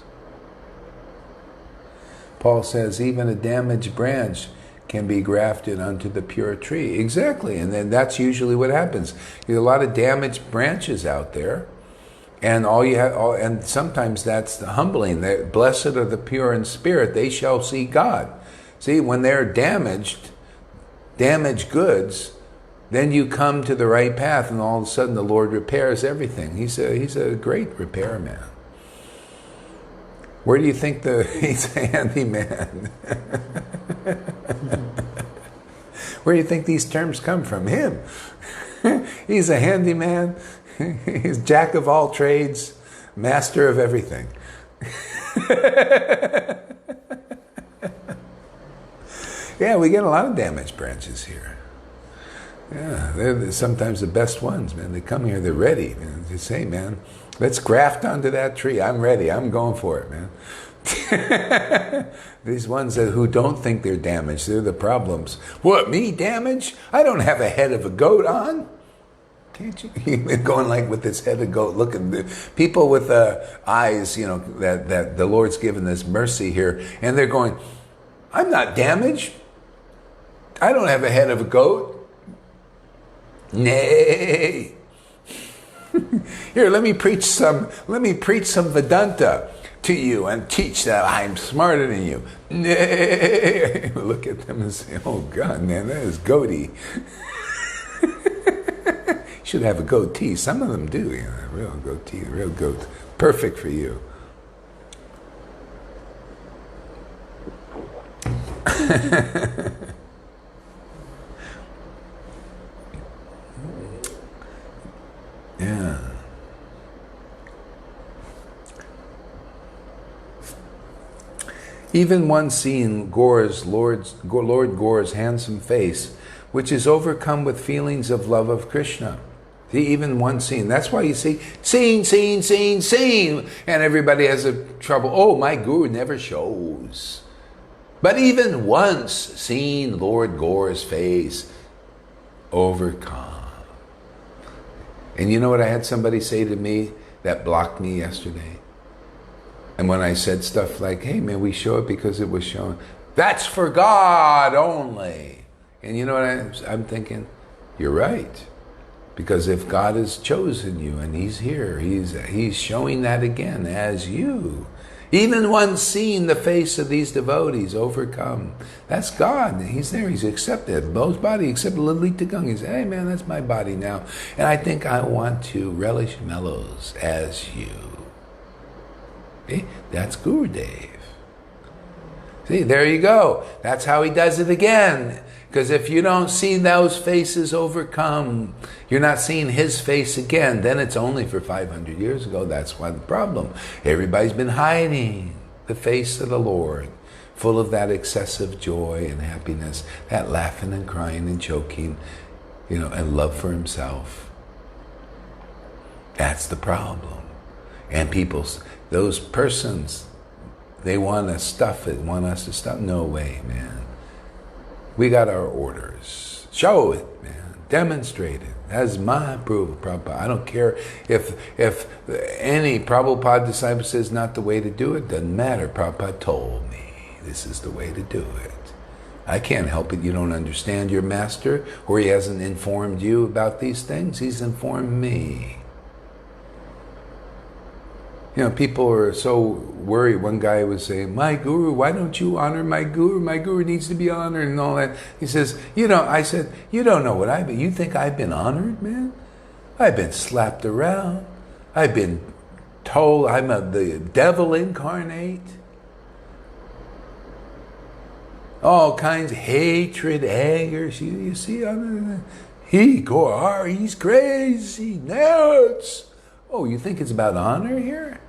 Paul says, even a damaged branch can be grafted onto the pure tree. Exactly, and then that's usually what happens. There's a lot of damaged branches out there, and and sometimes that's humbling. That blessed are the pure in spirit; they shall see God. See, when they're damaged goods, then you come to the right path, and all of a sudden the Lord repairs everything. He's a great repairman. Where do you think he's a handyman? Where do you think these terms come from? Him. He's a handyman. He's jack of all trades, master of everything. Yeah, we get a lot of damaged branches here. Yeah, they're sometimes the best ones, man. They come here, they're ready. Man. They say, man, let's graft onto that tree. I'm ready. I'm going for it, man. These ones who don't think they're damaged, they're the problems. What, me damaged? I don't have a head of a goat on. Can't you? You've been going like with this head of goat looking. People with eyes, that the Lord's given this mercy here, and they're going, I'm not damaged. I don't have a head of a goat. Nay. Here, let me preach some Vedanta to you and teach that I'm smarter than you. Nay. Look at them and say, oh God, man, that is goatee. Should have a goatee. Some of them do, real goatee, real goat. Perfect for you. Yeah. Even one seeing Lord Gaura's handsome face, which is overcome with feelings of love of Krishna. See, even one scene. That's why you see, scene, and everybody has a trouble. Oh, my guru never shows. But even once seen Lord Gaura's face, overcome. And you know what I had somebody say to me that blocked me yesterday? And when I said stuff like, hey man, we show it because it was shown. That's for God only. And you know what I'm thinking? You're right. Because if God has chosen you and He's here, He's showing that again as you. Even one seeing the face of these devotees overcome. That's God. He's there. He's accepted. Both body except Lalita Gung. He said, hey man, that's my body now. And I think I want to relish mellows as you. See? That's Gurudev. See, there you go. That's how he does it again. Because if you don't see those faces overcome, you're not seeing his face again, then it's only for 500 years ago. That's why the problem. Everybody's been hiding the face of the Lord, full of that excessive joy and happiness, that laughing and crying and joking, and love for himself. That's the problem. And those persons, they want to stuff it, want us to stuff. No way, man. We got our orders. Show it, man. Demonstrate it. That's my approval, Prabhupada. I don't care if any Prabhupada disciple says not the way to do it. Doesn't matter. Prabhupada told me this is the way to do it. I can't help it. You don't understand your master, or he hasn't informed you about these things. He's informed me. People are so worried. One guy was saying, my guru, why don't you honor my guru? My guru needs to be honored and all that. He says, I said, you don't know what I've been. You think I've been honored, man? I've been slapped around. I've been told I'm the devil incarnate. All kinds of hatred, anger. You see, Gaurahari, he's crazy, nuts. Oh, you think it's about honor here?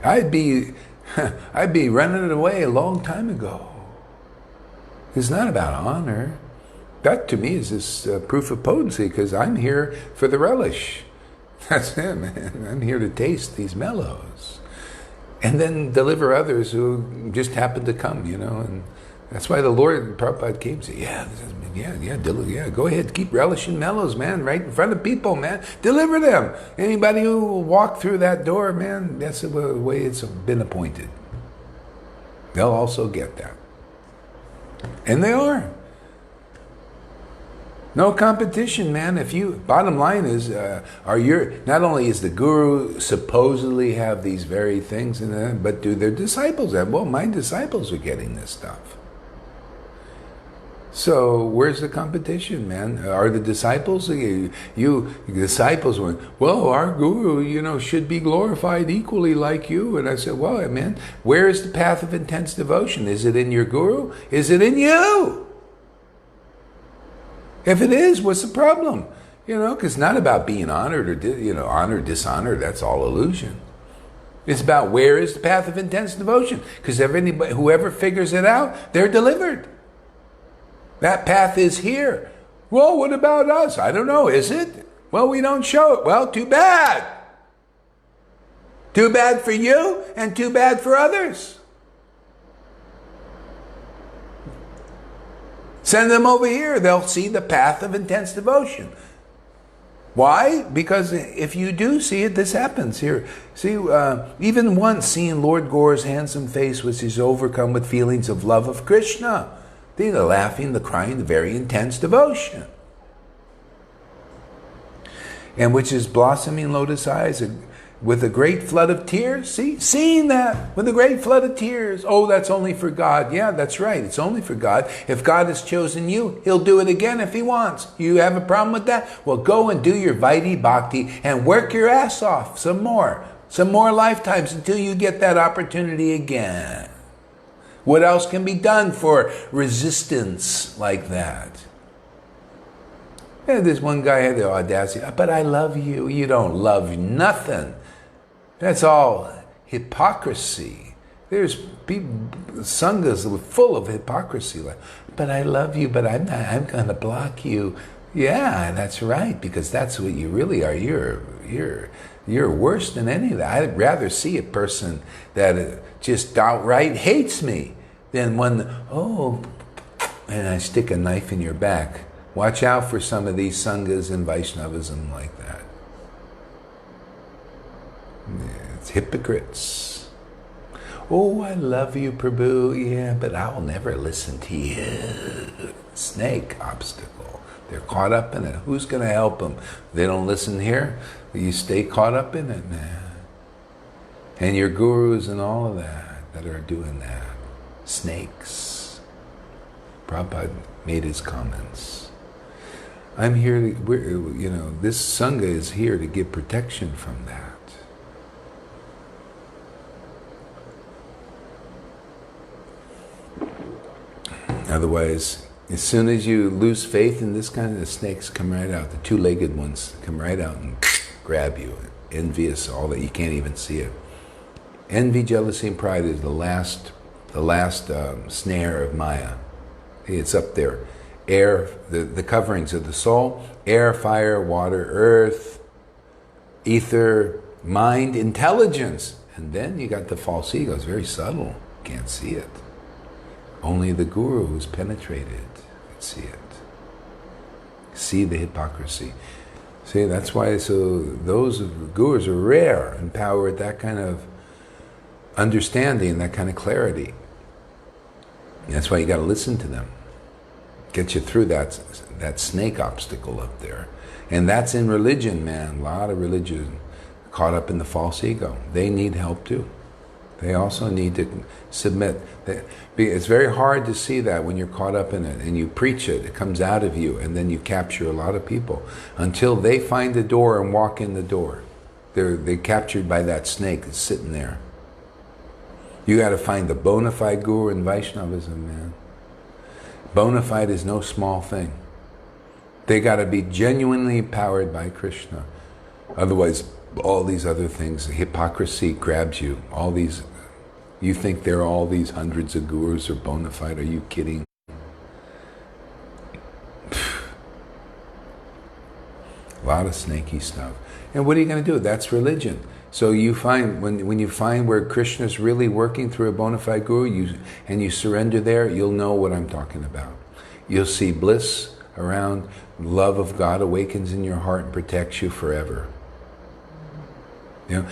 I'd be running it away a long time ago. It's not about honor. That to me is this proof of potency, because I'm here for the relish. That's it, man. I'm here to taste these mellows. And then deliver others who just happen to come, and that's why the Lord, Prabhupada came and said, yeah, go ahead, keep relishing mellows, man, right in front of people, man. Deliver them. Anybody who will walk through that door, man, that's the way it's been appointed. They'll also get that. And they are. No competition, man. Bottom line is, not only is the guru supposedly have these very things, but do their disciples have? Well, my disciples are getting this stuff. So where's the competition, man? Are the disciples? The disciples went, well, our guru, should be glorified equally like you. And I said, well, man, where is the path of intense devotion? Is it in your guru? Is it in you? If it is, what's the problem? Because it's not about being honored or, honor, dishonor. That's all illusion. It's about where is the path of intense devotion. Because whoever figures it out, they're delivered. That path is here. Well, what about us? I don't know. Is it? Well, we don't show it. Well, too bad. Too bad for you and too bad for others. Send them over here. They'll see the path of intense devotion. Why? Because if you do see it, this happens here. See, even once seeing Lord Gaura's handsome face, which is overcome with feelings of love of Krishna. The laughing, the crying, the very intense devotion. And which is blossoming lotus eyes with a great flood of tears. See, seeing that with a great flood of tears. Oh, that's only for God. Yeah, that's right. It's only for God. If God has chosen you, He'll do it again if He wants. You have a problem with that? Well, go and do your Vaidhi Bhakti and work your ass off some more lifetimes until you get that opportunity again. What else can be done for resistance like that? Yeah, this one guy had the audacity, but I love you. You don't love nothing. That's all hypocrisy. There's people, sanghas full of hypocrisy. Like, but I love you, but I'm going to block you. Yeah, that's right, because that's what you really are. You're worse than any of that. I'd rather see a person that just outright hates me than one, and I stick a knife in your back. Watch out for some of these sanghas and Vaishnavism like that. It's hypocrites. Oh, I love you, Prabhu. Yeah, but I'll never listen to you. Snake obstacle. They're caught up in it. Who's going to help them? They don't listen here. You stay caught up in it, man. And your gurus and all of that are doing that. Snakes. Prabhupada made his comments. I'm here to, this Sangha is here to give protection from that. Otherwise, as soon as you lose faith in this kind of, the snakes come right out. The two-legged ones come right out and grab you. Envious, all that, you can't even see it. Envy, jealousy, and pride is the last snare of Maya. It's up there. Air, the coverings of the soul, air, fire, water, earth, ether, mind, intelligence. And then you got the false ego. It's very subtle. Can't see it. Only the guru who's penetrated can see it. See the hypocrisy. See, that's why those gurus are rare in power with that kind of understanding, that kind of clarity. That's why you got to listen to them. Get you through that snake obstacle up there. And that's in religion, man. A lot of religion caught up in the false ego. They need help too. They also need to submit. It's very hard to see that when you're caught up in it and you preach it. It comes out of you and then you capture a lot of people until they find the door and walk in the door. They're captured by that snake that's sitting there. You got to find the bona fide guru in Vaishnavism, man. Bona fide is no small thing. They got to be genuinely powered by Krishna. Otherwise, all these other things, hypocrisy grabs you. All these, you think there are all these hundreds of gurus are bona fide? Are you kidding? A lot of snaky stuff. And what are you going to do? That's religion. So you find, when you find where Krishna's really working through a bona fide guru, and you surrender there, you'll know what I'm talking about. You'll see bliss around, love of God awakens in your heart and protects you forever. You know,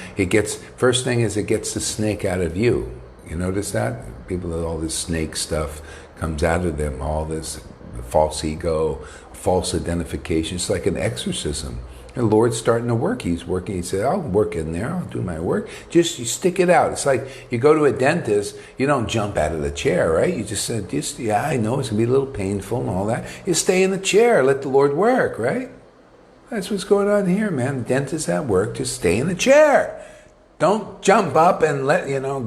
first thing is it gets the snake out of you. You notice that? People with all this snake stuff comes out of them, all this false ego, false identification. It's like an exorcism. The Lord's starting to work. He's working. He said, I'll work in there. I'll do my work. Just you stick it out. It's like you go to a dentist. You don't jump out of the chair, right? You just said, yeah, I know it's going to be a little painful and all that. You stay in the chair. Let the Lord work, right? That's what's going on here, man. The dentist at work. Just stay in the chair. Don't jump up and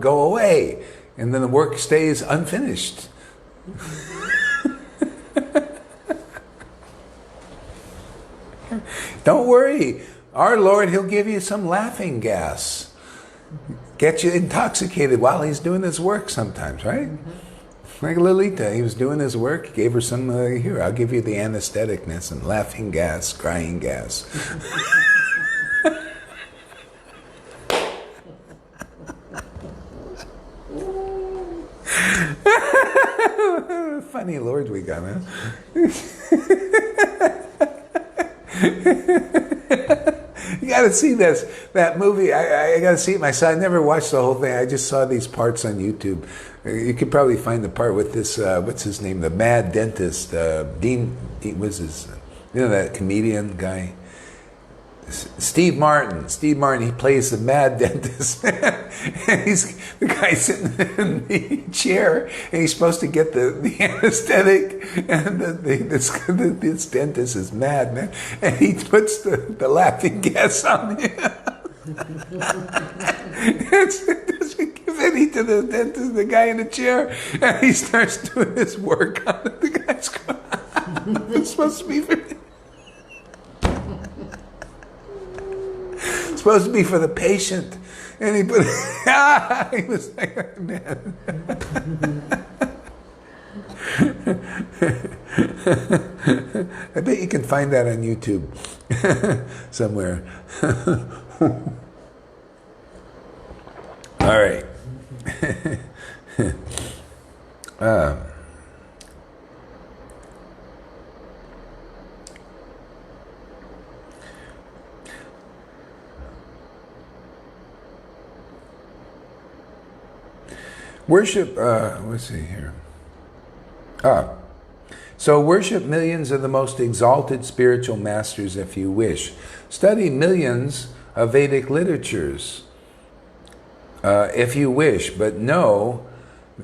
go away. And then the work stays unfinished. Don't worry. Our Lord, He'll give you some laughing gas. Get you intoxicated while He's doing His work sometimes, right? Mm-hmm. Like Lolita, He was doing His work, He gave her some, here, I'll give you the anestheticness and laughing gas, crying gas. Funny Lord we got, huh? You got to see that movie. I got to see it myself. I never watched the whole thing. I just saw these parts on YouTube. You could probably find the part with this, what's his name, the mad dentist, Dean was his, that comedian guy? Steve Martin, he plays the mad dentist. And he's the guy sitting in the chair, and he's supposed to get the anesthetic, and this dentist is mad, man. And he puts the laughing gas on him. Doesn't give any to the dentist, the guy in the chair, and he starts doing his work on it. The guy's going, it's supposed to be for me. Supposed to be for the patient, and he put he was like, man. I bet you can find that on YouTube somewhere. All right. Worship, let's see here. So worship millions of the most exalted spiritual masters if you wish. Study millions of Vedic literatures if you wish, but know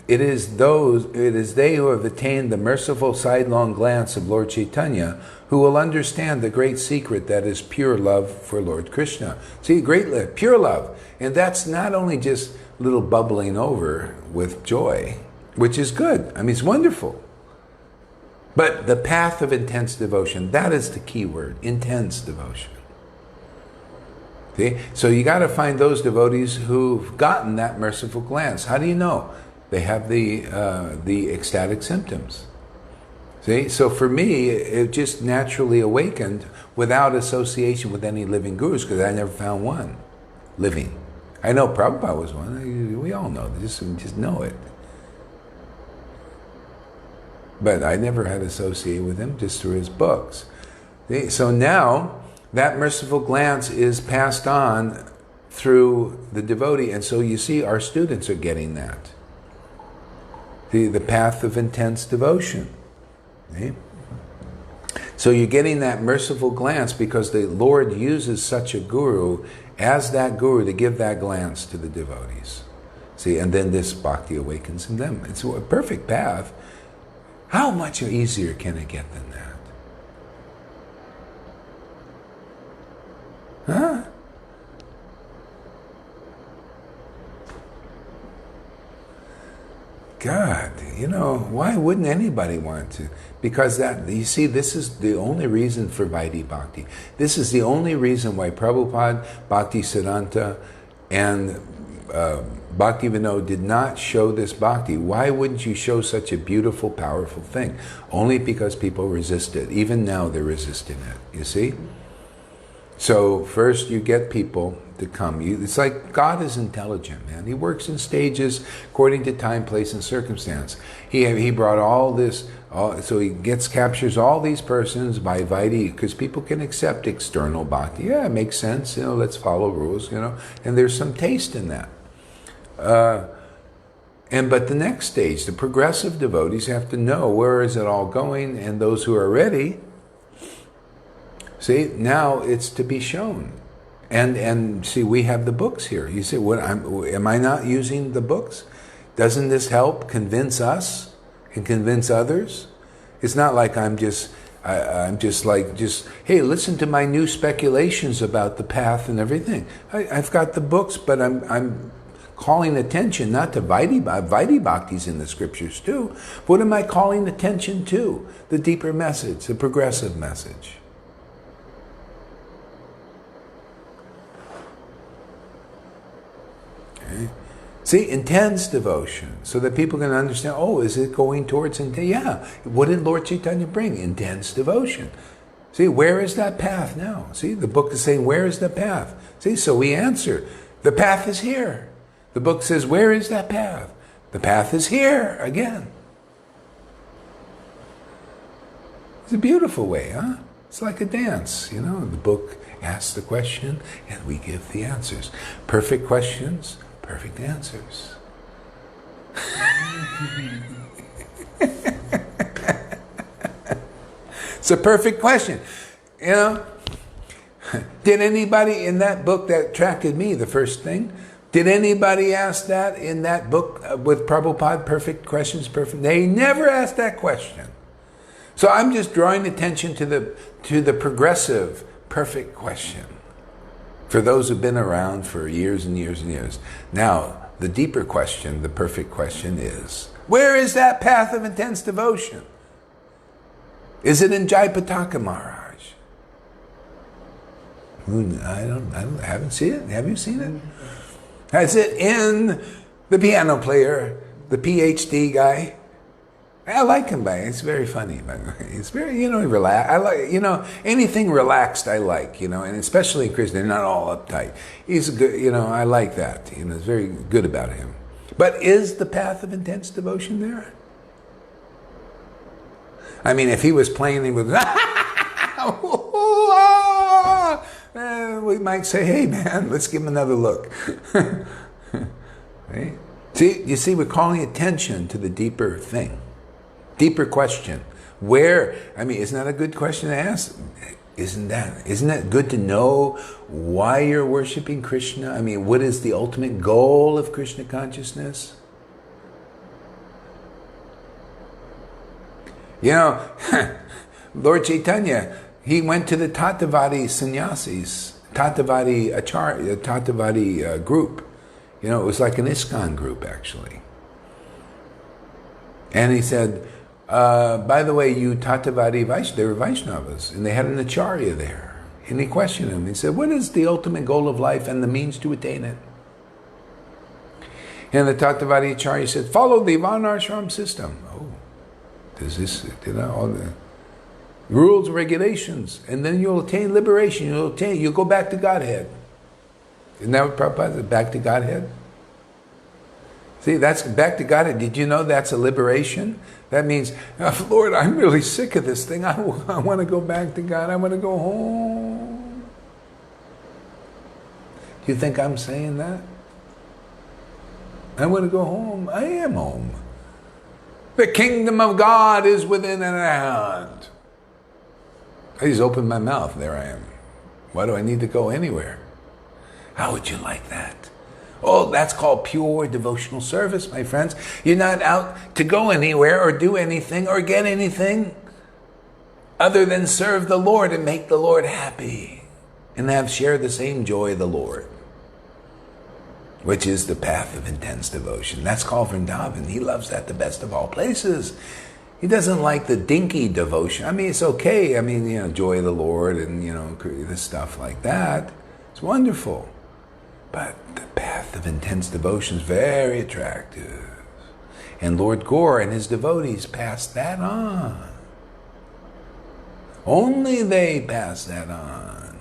it is they who have attained the merciful sidelong glance of Lord Chaitanya who will understand the great secret that is pure love for Lord Krishna. See, pure love. And that's not only just little bubbling over with joy, which is good. I mean, it's wonderful. But the path of intense devotion, that is the key word, intense devotion. See? So you got to find those devotees who've gotten that merciful glance. How do you know? They have the ecstatic symptoms. See? So for me, it just naturally awakened without association with any living gurus, because I never found one living. I know Prabhupada was one. We all know. We just know it. But I never had associated with him, just through his books. So now, that merciful glance is passed on through the devotee. And so you see, our students are getting that. The path of intense devotion. See? So you're getting that merciful glance because the Lord uses such a guru as that guru to give that glance to the devotees. See, and then this bhakti awakens in them. It's a perfect path. How much easier can it get than that? Huh? God, why wouldn't anybody want to? Because you see, this is the only reason for Vaidhi Bhakti. This is the only reason why Prabhupada, Bhaktisiddhanta, and Bhakti Vinod did not show this bhakti. Why wouldn't you show such a beautiful, powerful thing? Only because people resist it. Even now they're resisting it, you see? So first you get people to come. It's like God is intelligent, man. He works in stages according to time, place, and circumstance. He brought all this, so he captures all these persons by Vaidhi, because people can accept external bhakti. Yeah, it makes sense. Let's follow rules. And there's some taste in that. But the next stage, the progressive devotees have to know where is it all going, and those who are ready. See, now it's to be shown. And see, we have the books here. You say, am I not using the books? Doesn't this help convince us and convince others? It's not like I'm just hey, listen to my new speculations about the path and everything. I've got the books, but I'm calling attention not to Vaidhi Bhakti's in the scriptures too. What am I calling attention to? The deeper message, the progressive message. Okay. See, intense devotion, so that people can understand, is it going towards intense? Yeah. What did Lord Chaitanya bring? Intense devotion. See, where is that path now? See, the book is saying, where is the path? See, so we answer, the path is here. The book says, where is that path? The path is here again. It's a beautiful way, huh? It's like a dance, The book asks the question, and we give the answers. Perfect questions, perfect answers. It's a perfect question. Did anybody in that book that attracted me, the first thing, did anybody ask that in that book with Prabhupada, perfect questions, perfect? They never asked that question. So I'm just drawing attention to the progressive, perfect question for those who've been around for years and years and years. Now, the deeper question, the perfect question is, where is that path of intense devotion? Is it in Jayapataka Maharaj? I haven't seen it. Have you seen it? Is it in the piano player, the PhD guy? I like him, it's very funny. It's very, relaxed. I like, anything relaxed I like, and especially Krishna, they're not all uptight. He's a good, I like that. It's very good about him. But is the path of intense devotion there? I mean, if he was playing, he would, we might say, hey man, let's give him another look. Right? See, we're calling attention to the deeper thing. Deeper question. Isn't that a good question to ask? Isn't that good to know why you're worshiping Krishna? What is the ultimate goal of Krishna consciousness? Lord Chaitanya, he went to the Tattavadi sannyasis, Tattavadi group. It was like an ISKCON group, actually. And he said, by the way, you Tattavadi Vaishnavas, they were Vaishnavas, and they had an Acharya there. And he questioned him. He said, what is the ultimate goal of life and the means to attain it? And the Tattavadi Acharya said, follow the Varnashram system. Does this, all the rules, regulations, and then you'll attain liberation. You'll go back to Godhead. Isn't that what Prabhupada said? Back to Godhead? See, that's back to Godhead. Did you know that's a liberation? That means, Lord, I'm really sick of this thing. I want to go back to God. I want to go home. Do you think I'm saying that? I want to go home. I am home. The kingdom of God is within an hand. I just opened my mouth. There I am. Why do I need to go anywhere? How would you like that? Oh, that's called pure devotional service, my friends. You're not out to go anywhere or do anything or get anything other than serve the Lord and make the Lord happy and share the same joy of the Lord, which is the path of intense devotion. That's called Vrindavan. He loves that the best of all places. He doesn't like the dinky devotion. It's okay. Joy of the Lord and, the stuff like that. It's wonderful. But the path of intense devotion is very attractive. And Lord Gaur and his devotees passed that on. Only they passed that on.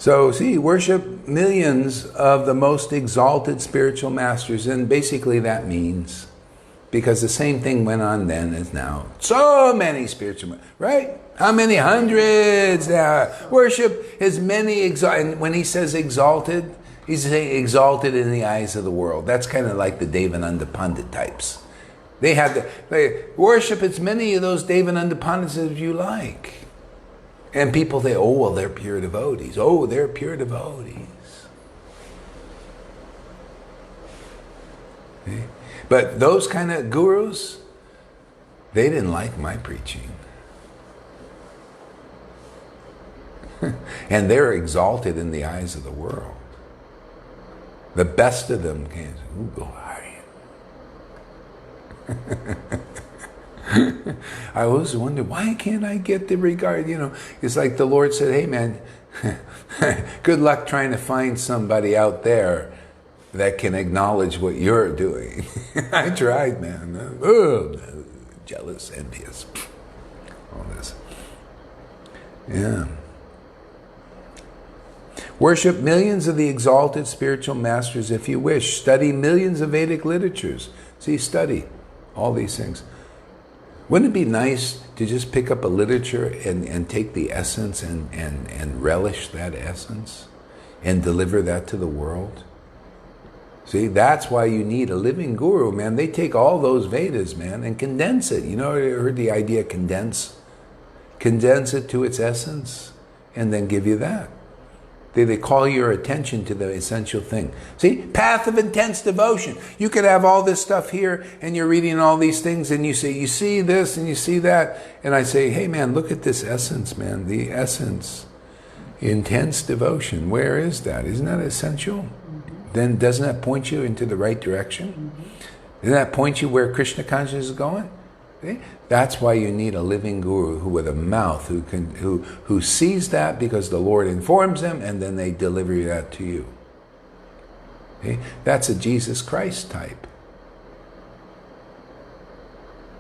So, see, worship millions of the most exalted spiritual masters, and basically that means, because the same thing went on then as now. So many spiritual, right? How many hundreds now? Worship as many and when he says exalted, he's saying exalted in the eyes of the world. That's kind of like the Devananda Pandit types. They worship as many of those Devananda Pandits as you like. And people say, oh, well, they're pure devotees. Oh, they're pure devotees. Okay? But those kind of gurus, they didn't like my preaching. And they're exalted in the eyes of the world. The best of them came, ooh, Gaurahari. I always wonder, why can't I get the regard? It's like the Lord said, hey man, good luck trying to find somebody out there that can acknowledge what you're doing. I tried, man. Jealous, envious, all this. Yeah. Worship millions of the exalted spiritual masters if you wish. Study millions of Vedic literatures. See, study all these things. Wouldn't it be nice to just pick up a literature and take the essence and relish that essence and deliver that to the world? See, that's why you need a living guru, man. They take all those Vedas, man, and condense it. You heard the idea condense? Condense it to its essence and then give you that. They call your attention to the essential thing. See, path of intense devotion. You could have all this stuff here and you're reading all these things and you say, you see this and you see that. And I say, hey man, look at this essence, man. The essence. Intense devotion. Where is that? Isn't that essential? Then doesn't that point you into the right direction? Doesn't that point you where Krishna consciousness is going? Okay? That's why you need a living guru who with a mouth who sees that because the Lord informs them and then they deliver that to you. Okay? That's a Jesus Christ type.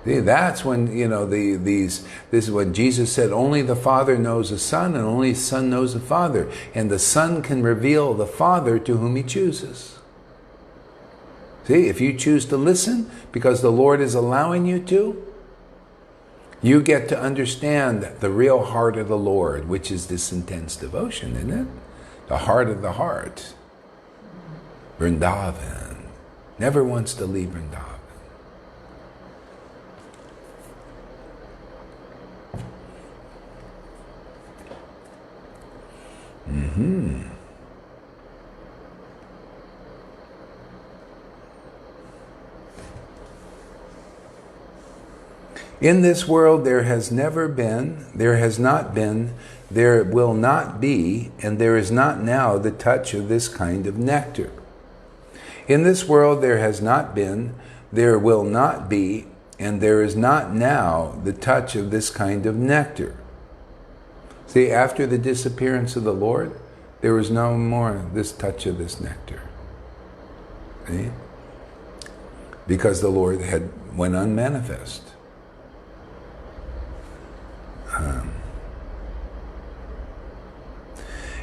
See, that's when, this is when Jesus said, only the Father knows the Son and only the Son knows the Father. And the Son can reveal the Father to whom he chooses. See, if you choose to listen because the Lord is allowing you to, you get to understand the real heart of the Lord, which is this intense devotion, isn't it? The heart of the heart. Vrindavan. Never wants to leave Vrindavan. In this world there has never been, there has not been, there will not be, and there is not now the touch of this kind of nectar. In this world there has not been, there will not be, and there is not now the touch of this kind of nectar. See, after the disappearance of the Lord, there was no more this touch of this nectar. See? Because the Lord went unmanifest.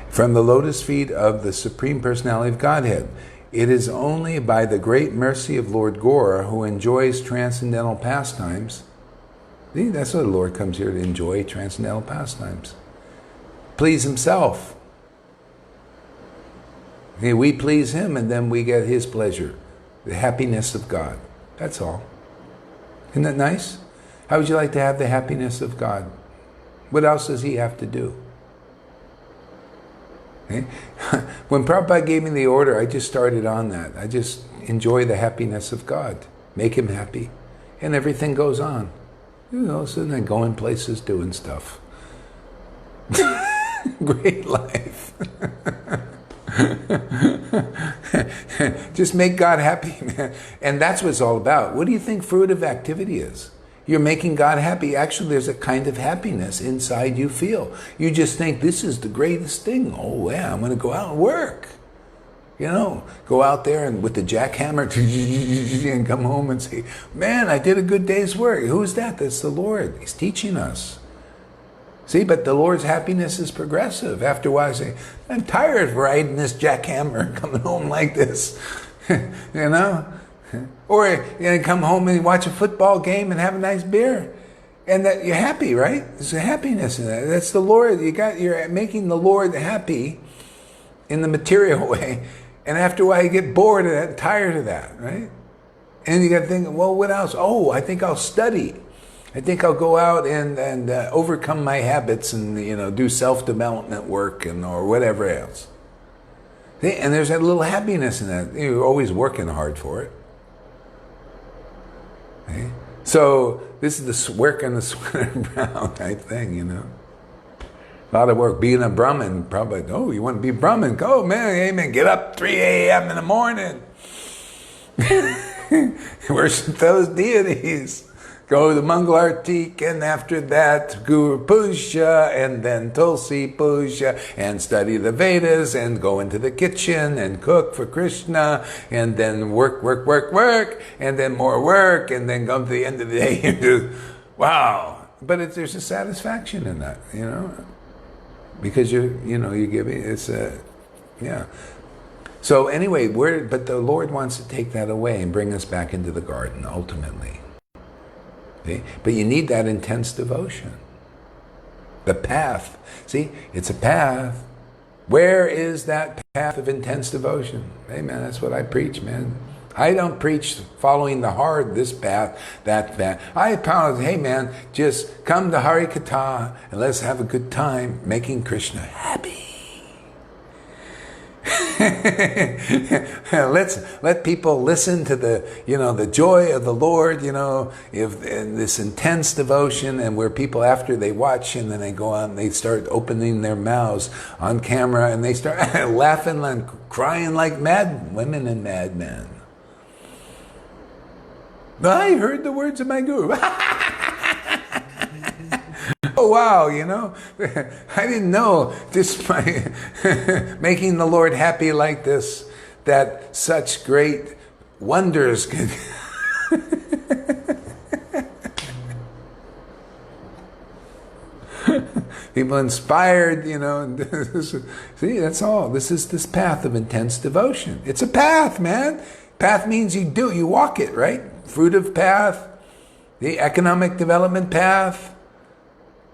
From the lotus feet of the Supreme Personality of Godhead. It is only by the great mercy of Lord Gaura, who enjoys transcendental pastimes. See, that's why the Lord comes here, to enjoy transcendental pastimes. Please himself. Okay, we please him and then we get his pleasure. The happiness of God. That's all. Isn't that nice? How would you like to have the happiness of God? What else does he have to do? Okay? When Prabhupada gave me the order, I just started on that. I just enjoy the happiness of God. Make him happy. And everything goes on. So then going places, doing stuff. Great life. Just make God happy, man. And that's what it's all about. What do you think fruitive activity is? You're making God happy. Actually, there's a kind of happiness inside you feel. You just think, this is the greatest thing. Oh, yeah, I'm going to go out and work. You know, go out there and with the jackhammer and come home and say, man, I did a good day's work. Who's that? That's the Lord. He's teaching us. See, but the Lord's happiness is progressive. After a while, I say, I'm tired of riding this jackhammer and coming home like this. You know? Or you come home and watch a football game and have a nice beer. And that you're happy, right? There's a happiness in that. That's the Lord. You're making the Lord happy in the material way. And after a while, you get bored of that, tired of that, right? And you got to think, well, what else? Oh, I think I'll study. I think I'll go out and overcome my habits and, you know, do self-development work or whatever else. See? And there's that little happiness in that. You're always working hard for it. See? So this is the work on the sweater brow type thing, you know. A lot of work. Being a Brahmin, probably, oh, you want to be Brahmin? Go, man, amen. Get up 3 a.m. in the morning. Worship those deities. Go to Mangal Artik, and after that, Guru Puja, and then Tulsi Puja, and study the Vedas, and go into the kitchen, and cook for Krishna, and then work, and then more work, and then come to the end of the day, and do, wow. But there's a satisfaction in that, you know, because you're giving, yeah. So anyway, but the Lord wants to take that away and bring us back into the garden, ultimately. See? But you need that intense devotion. The path. See, it's a path. Where is that path of intense devotion? Hey man, that's what I preach, man. I don't preach following this path, that path. I promise, hey man, just come to Hari Katha and let's have a good time making Krishna happy. Let people listen to the joy of the Lord, in this intense devotion, and where people, after they watch and then they go on, they start opening their mouths on camera and they start laughing and crying like mad women and madmen. I heard the words of my guru. Oh wow, I didn't know just by making the Lord happy like this, that such great wonders could people inspired, see, that's all. This is this path of intense devotion. It's a path, man. Path means you walk it, right? Fruitive path, the economic development path,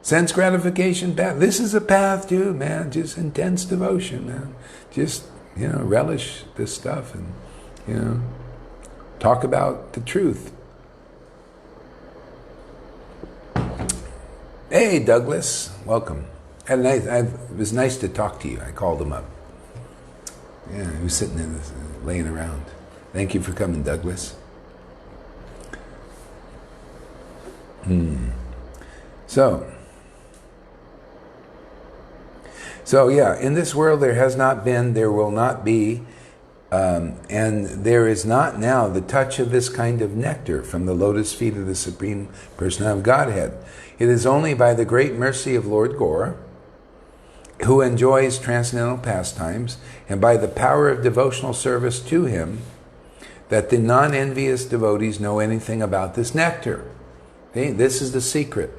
sense gratification path. This is a path too, man. Just intense devotion, man. Just, relish this stuff and, talk about the truth. Hey, Douglas. Welcome. It was nice to talk to you. I called him up. Yeah, he was sitting in this, laying around. Thank you for coming, Douglas. So yeah, in this world there has not been, there will not be, and there is not now the touch of this kind of nectar from the lotus feet of the Supreme Personality of Godhead. It is only by the great mercy of Lord Gaura, who enjoys transcendental pastimes, and by the power of devotional service to him, that the non-envious devotees know anything about this nectar. See, this is the secret.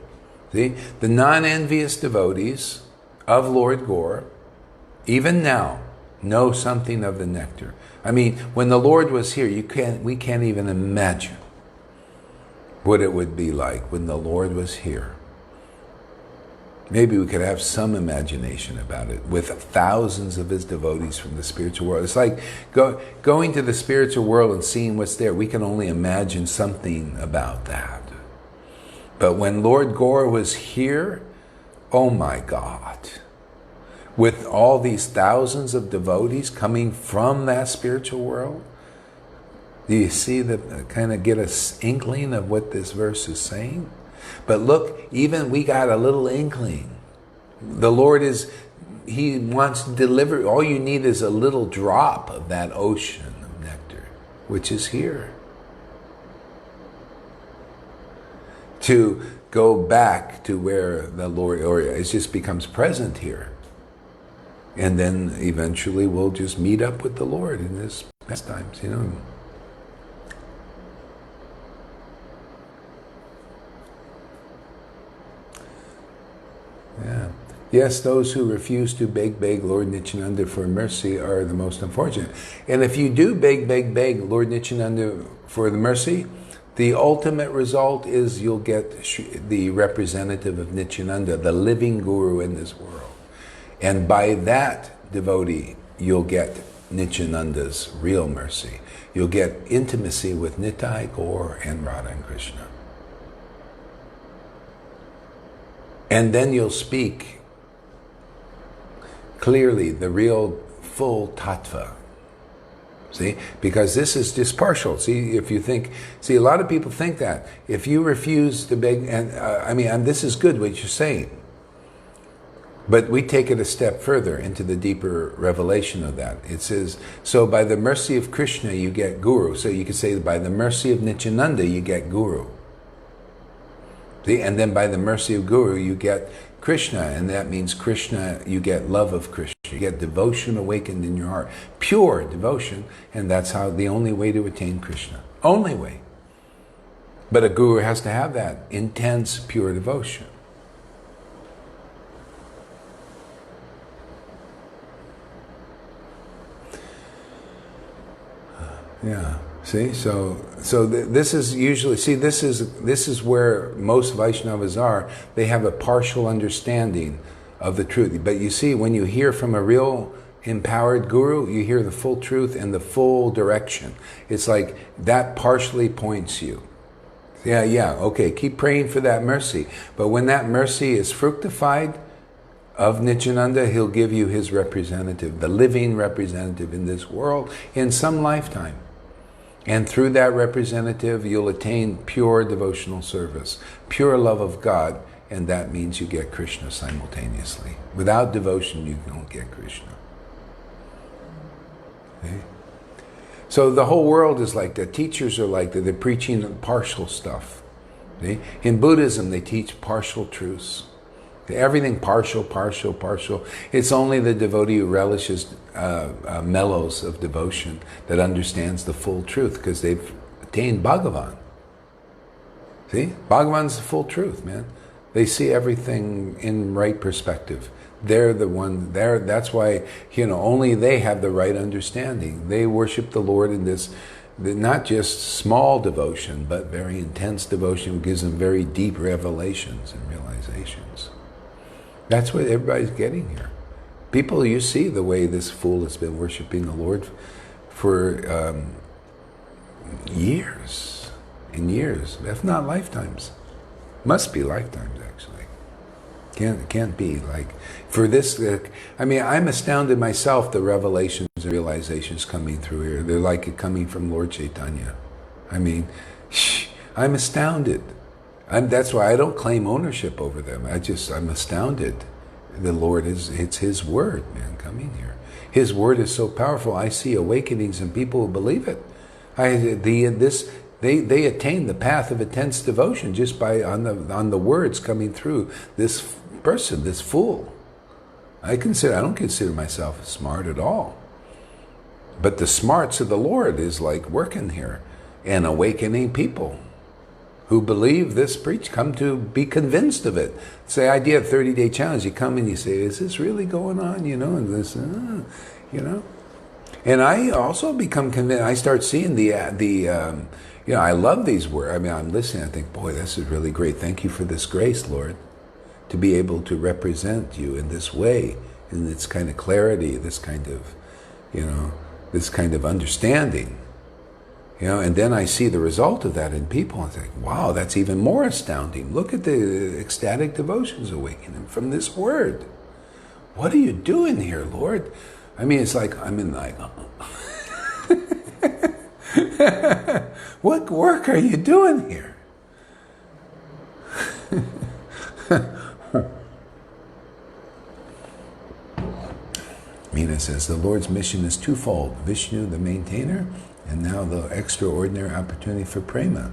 See, the non-envious devotees of Lord Gaura, even now, know something of the nectar. I mean, when the Lord was here, we can't even imagine what it would be like when the Lord was here. Maybe we could have some imagination about it with thousands of his devotees from the spiritual world. It's like going to the spiritual world and seeing what's there. We can only imagine something about that. But when Lord Gaura was here, oh my God, with all these thousands of devotees coming from that spiritual world, do you see kind of get an inkling of what this verse is saying? But look, even we got a little inkling. The Lord he wants to deliver. All you need is a little drop of that ocean of nectar, which is here. to go back to where the Lord, or it just becomes present here. And then eventually we'll just meet up with the Lord in His pastimes, you know. Yeah. Yes, those who refuse to beg Lord Nityananda for mercy are the most unfortunate. And if you do beg Lord Nityananda for the mercy, the ultimate result is you'll get the representative of Nityananda, the living guru in this world. And by that devotee, you'll get Nityananda's real mercy. You'll get intimacy with Nitai, Gaur, and Radha and Krishna. And then you'll speak clearly the real full tattva. See? Because this is just partial. See, if you think, a lot of people think that. If you refuse to beg, and this is good what you're saying. But we take it a step further into the deeper revelation of that. It says, so by the mercy of Krishna you get guru. So you could say by the mercy of Nityananda you get guru. See? And then by the mercy of guru you get Krishna, and that means Krishna, you get love of Krishna. You get devotion awakened in your heart. Pure devotion, and that's how the only way to attain Krishna. Only way. But a guru has to have that intense, pure devotion. Yeah. See, so this is usually, this is where most Vaishnavas are. They have a partial understanding of the truth. But you see, when you hear from a real empowered guru, you hear the full truth and the full direction. It's like that partially points you. Yeah, okay, keep praying for that mercy. But when that mercy is fructified of Nityananda, he'll give you his representative, the living representative in this world in some lifetime. And through that representative, you'll attain pure devotional service, pure love of God, and that means you get Krishna simultaneously. Without devotion, you don't get Krishna. Okay? So the whole world is like that. Teachers are like that. They're preaching partial stuff. Okay? In Buddhism, they teach partial truths. Everything partial. It's only the devotee who relishes mellows of devotion that understands the full truth, because they've attained Bhagavan. See? Bhagavan's the full truth, man. They see everything in right perspective. They're the one, that's why, only they have the right understanding. They worship the Lord in this, not just small devotion, but very intense devotion, which gives them very deep revelations and realizations. That's what everybody's getting here. People, you see the way this fool has been worshiping the Lord for years and years, if not lifetimes. Must be lifetimes, actually. Can't be. Like, for this, I'm astounded myself, the revelations and realizations coming through here. They're like it coming from Lord Chaitanya. I'm astounded. That's why I don't claim ownership over them. I'm astounded. The Lord it's His word, man, coming here. His word is so powerful. I see awakenings in people who believe it. They attain the path of intense devotion just by on the words coming through this person, this fool. I don't consider myself smart at all. But the smarts of the Lord is like working here and awakening people who believe this preach, come to be convinced of it. It's the idea of 30-day challenge. You come and you say, is this really going on? And this, And I also become convinced. I start seeing I love these words. I'm listening. I think, boy, this is really great. Thank you for this grace, Lord, to be able to represent you in this way, in this kind of clarity, this kind of, this kind of understanding. And then I see the result of that in people and think, wow, that's even more astounding. Look at the ecstatic devotions awakening from this word. What are you doing here, Lord? It's like, what work are you doing here? Meena says, the Lord's mission is twofold. Vishnu, the maintainer, and now the extraordinary opportunity for prema.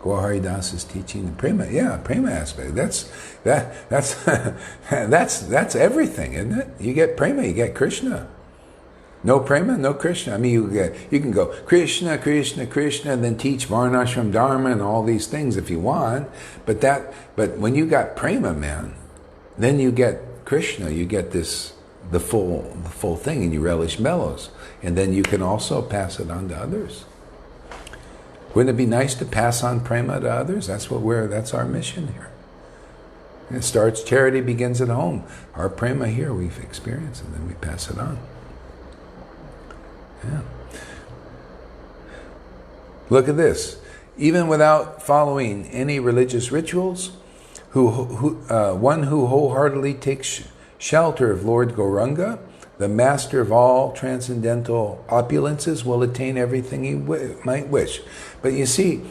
Gaurahari Das is teaching the prema. Yeah, prema aspect. That's that's everything, isn't it? You get prema, you get Krishna. No prema, no Krishna. I mean, you can go Krishna, Krishna, Krishna, and then teach Varnashram Dharma and all these things if you want. But when you got prema, man, then you get Krishna. You get the full thing, and you relish mellows, and then you can also pass it on to others. Wouldn't it be nice to pass on prema to others? That's our mission here. It starts, charity begins at home. Our prema here we've experienced, and then we pass it on. Yeah. Look at this. Even without following any religious rituals, one who wholeheartedly takes shelter of Lord Gauranga, the master of all transcendental opulences, will attain everything he might wish. But you see,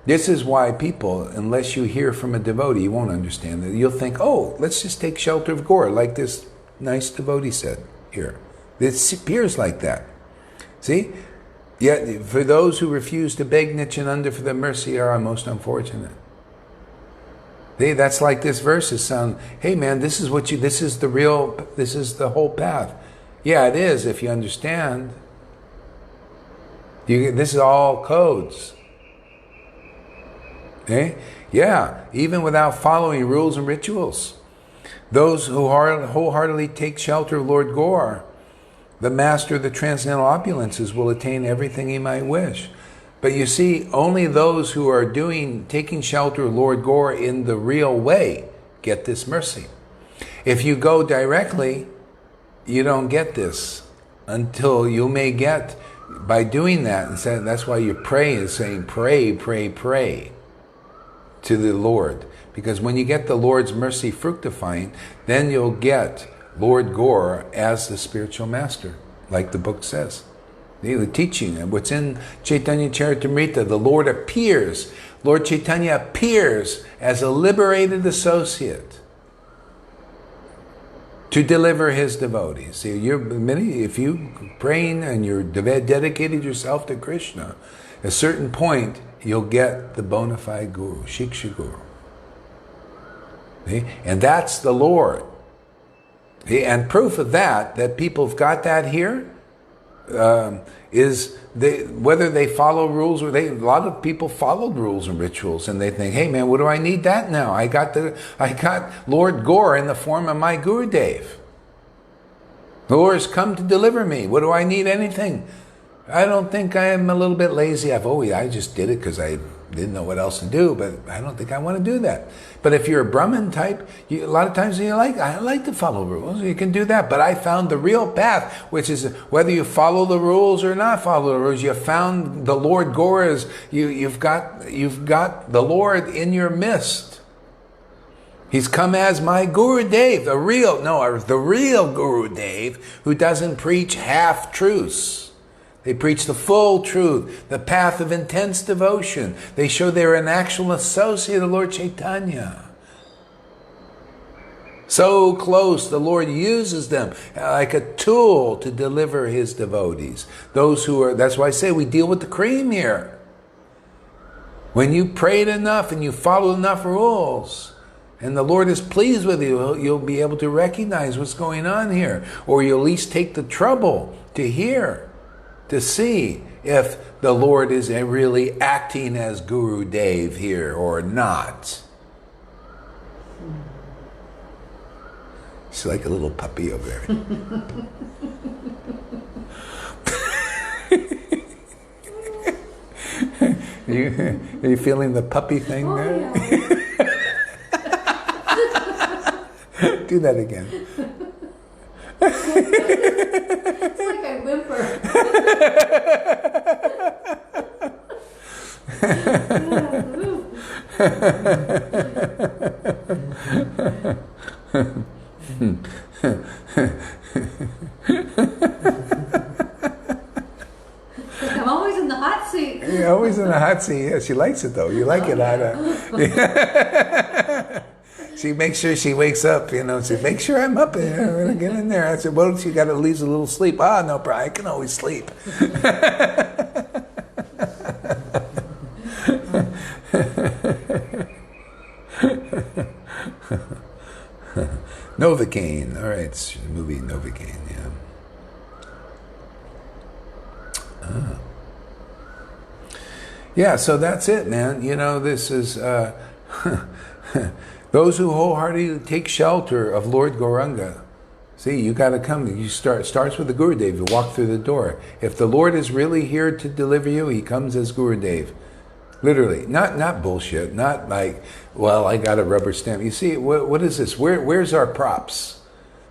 this is why people, unless you hear from a devotee, you won't understand that. You'll think, oh, let's just take shelter of Gaur, like this nice devotee said here. It appears like that. See? Yet, for those who refuse to beg Nityananda for the mercy are most unfortunate. That's like this verse is saying, hey man, this is the whole path. Yeah, it is if you understand. This is all codes. Okay? Yeah, even without following rules and rituals. Those who wholeheartedly take shelter of Lord Gaur, the master of the transcendental opulences, will attain everything he might wish. But you see, only those who are taking shelter of Lord Gaur in the real way get this mercy. If you go directly, you don't get this until you may get, by doing that, and that's why you pray is saying, pray, pray, pray to the Lord. Because when you get the Lord's mercy fructifying, then you'll get Lord Gaur as the spiritual master, like the book says. The teaching, what's in Chaitanya Charitamrita, the Lord appears. Lord Chaitanya appears as a liberated associate to deliver his devotees. See, if you praying and you're dedicated yourself to Krishna, at a certain point you'll get the bona fide guru, Shiksha Guru. See? And that's the Lord. See? And proof of that people have got that here, is whether they follow rules or a lot of people followed rules and rituals, and they think, hey man, what do I need that now? I got Lord Gaur in the form of my Gurudev. The Lord has come to deliver me. What do I need anything? I don't think I am a little bit lazy. I just did it because I didn't know what else to do, but I don't think I want to do that. But if you're a Brahmin type, a lot of times I like to follow rules. You can do that. But I found the real path, which is whether you follow the rules or not follow the rules, you found the Lord Gaur is, you've got the Lord in your midst. He's come as my Gurudev, the real Gurudev, who doesn't preach half-truths. They preach the full truth, the path of intense devotion. They show they're an actual associate of Lord Chaitanya. So close, the Lord uses them like a tool to deliver his devotees. That's why I say we deal with the cream here. When you prayed enough and you followed enough rules, and the Lord is pleased with you, you'll be able to recognize what's going on here. Or you'll at least take the trouble to hear, to see if the Lord is really acting as Gurudev here or not. She's like a little puppy over there. Are you feeling the puppy thing there? Yeah. Do that again. It's like I whimper. I'm always in the hot seat. You're always in the hot seat. Yeah, she likes it though. You like it, Ada. She makes sure she wakes up, she make sure I'm up there. I'm gonna get in there. I said, well, she got to leave a little sleep. No problem. I can always sleep. Novocaine. All right, it's a movie Novocaine, yeah. Yeah, so that's it, man. You know, this is those who wholeheartedly take shelter of Lord Gauranga. See, you got to come. Starts with the Gurudev. You walk through the door. If the Lord is really here to deliver you, He comes as Gurudev. Literally, not bullshit. Not like, well, I got a rubber stamp. You see, what is this? Where's our props?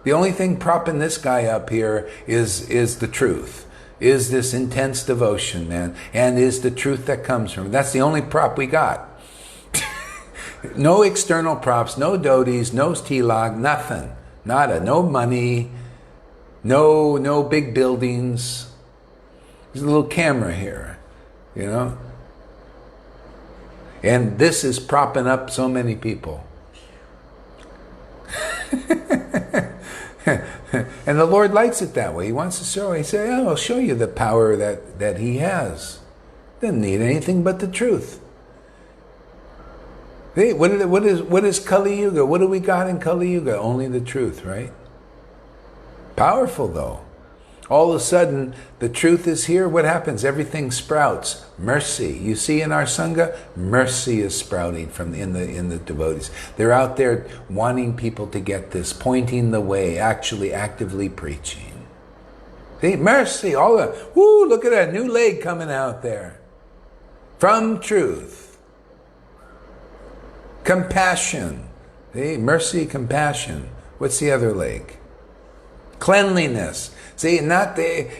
The only thing propping this guy up here is the truth. Is this intense devotion, man, and is the truth that comes from it. That's the only prop we got. No external props, no dhotis, no tilak, nothing. Nada, no money, no big buildings. There's a little camera here, you know? And this is propping up so many people. And the Lord likes it that way. He wants to show. He said, "Oh, I'll show you the power that He has. Doesn't need anything but the truth." Hey, what is Kali Yuga? What do we got in Kali Yuga? Only the truth, right? Powerful though. All of a sudden, the truth is here. What happens? Everything sprouts. Mercy. You see in our Sangha, mercy is sprouting in the devotees. They're out there wanting people to get this, pointing the way, actually actively preaching. See, mercy. Look at that new leg coming out there. From truth. Compassion. See, mercy, compassion. What's the other leg? Cleanliness. See,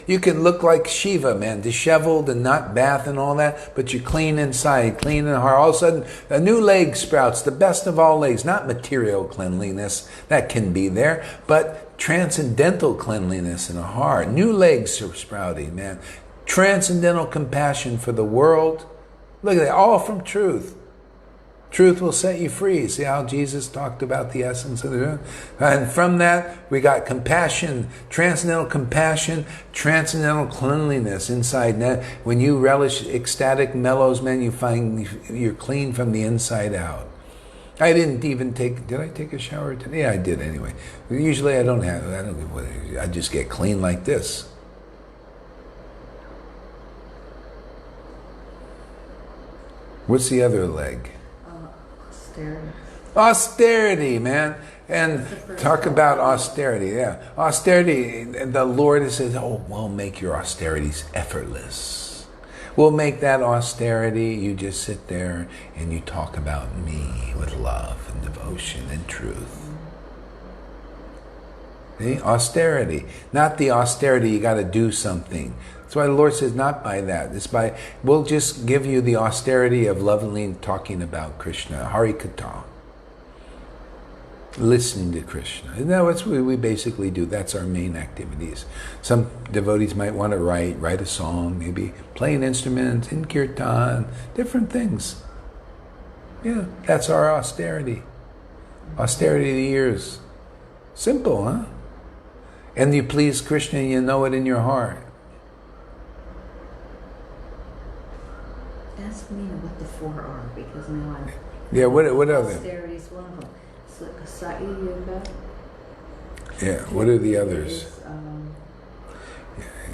you can look like Shiva, man, disheveled and not bath and all that, but you're clean inside, clean in heart. All of a sudden, a new leg sprouts, the best of all legs. Not material cleanliness, that can be there, but transcendental cleanliness in a heart. New legs are sprouting, man. Transcendental compassion for the world. Look at that, all from truth. Truth will set you free. See how Jesus talked about the essence of the truth? And from that, we got compassion, transcendental cleanliness inside. Now, when you relish ecstatic mellows, man, you find you're clean from the inside out. I didn't even did I take a shower today? Yeah, I did anyway. Usually I just get clean like this. What's the other leg? Austerity, man. And talk about austerity, yeah. Austerity, the Lord says, oh, we'll make your austerities effortless. We'll make that austerity, you just sit there and you talk about me with love and devotion and truth. See? Austerity. Not the austerity, you got to do something. That's why the Lord says, not by that. It's by, we'll just give you the austerity of lovingly talking about Krishna, Hari Katha. Listening to Krishna. And that's what we basically do. That's our main activities. Some devotees might want to write a song, maybe play an instrument, in kirtan, different things. Yeah, that's our austerity. Austerity of the years. Simple, huh? And you please Krishna and you know it in your heart. Ask me what the four are, because now I'm... Yeah, what are they? Austerity is one of them. It's like a Sai Yoga. Yeah, what are the others? Is,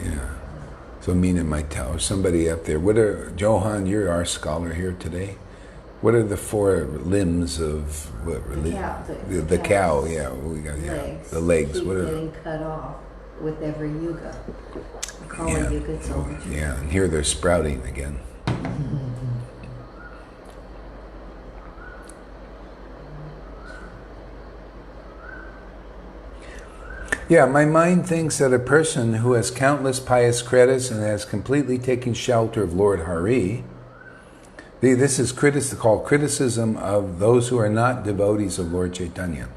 yeah. So Meena might tell, or somebody up there. Johan, you're our scholar here today. What are the four limbs of what religion? The cow, yeah. We got legs. The legs. Keep what are getting cut off with every yuga. Call it yuga. Yeah, and here they're sprouting again. Yeah, my mind thinks that a person who has countless pious credits and has completely taken shelter of Lord Hari, this is called criticism of those who are not devotees of Lord Chaitanya.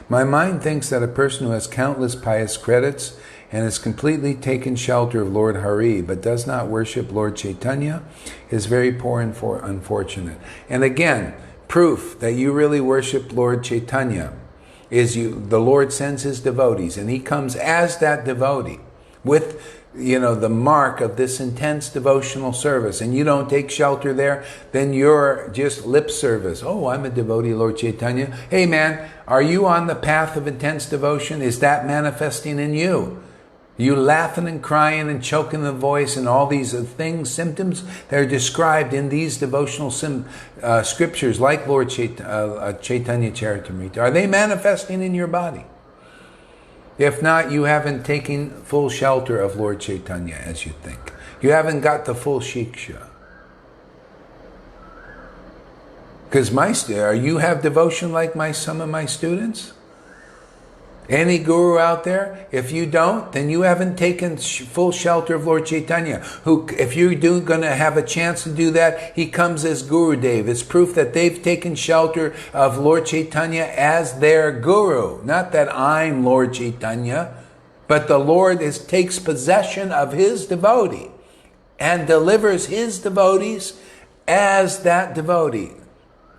My mind thinks that a person who has countless pious credits and has completely taken shelter of Lord Hari, but does not worship Lord Chaitanya, is very poor and unfortunate. And again, proof that you really worship Lord Chaitanya is the Lord sends His devotees, and He comes as that devotee with the mark of this intense devotional service, and you don't take shelter there, then you're just lip service. Oh, I'm a devotee, Lord Chaitanya. Hey man, are you on the path of intense devotion? Is that manifesting in you? You laughing and crying and choking the voice and all these things, symptoms that are described in these devotional scriptures like Lord Chaitanya Charitamrita. Are they manifesting in your body? If not, you haven't taken full shelter of Lord Chaitanya as you think. You haven't got the full shiksha. Because you have devotion like some of my students? Any guru out there? If you don't, then you haven't taken full shelter of Lord Chaitanya. Who, if you're going to have a chance to do that, he comes as Gurudev. It's proof that they've taken shelter of Lord Chaitanya as their guru. Not that I'm Lord Chaitanya, but the Lord takes possession of his devotee and delivers his devotees as that devotee.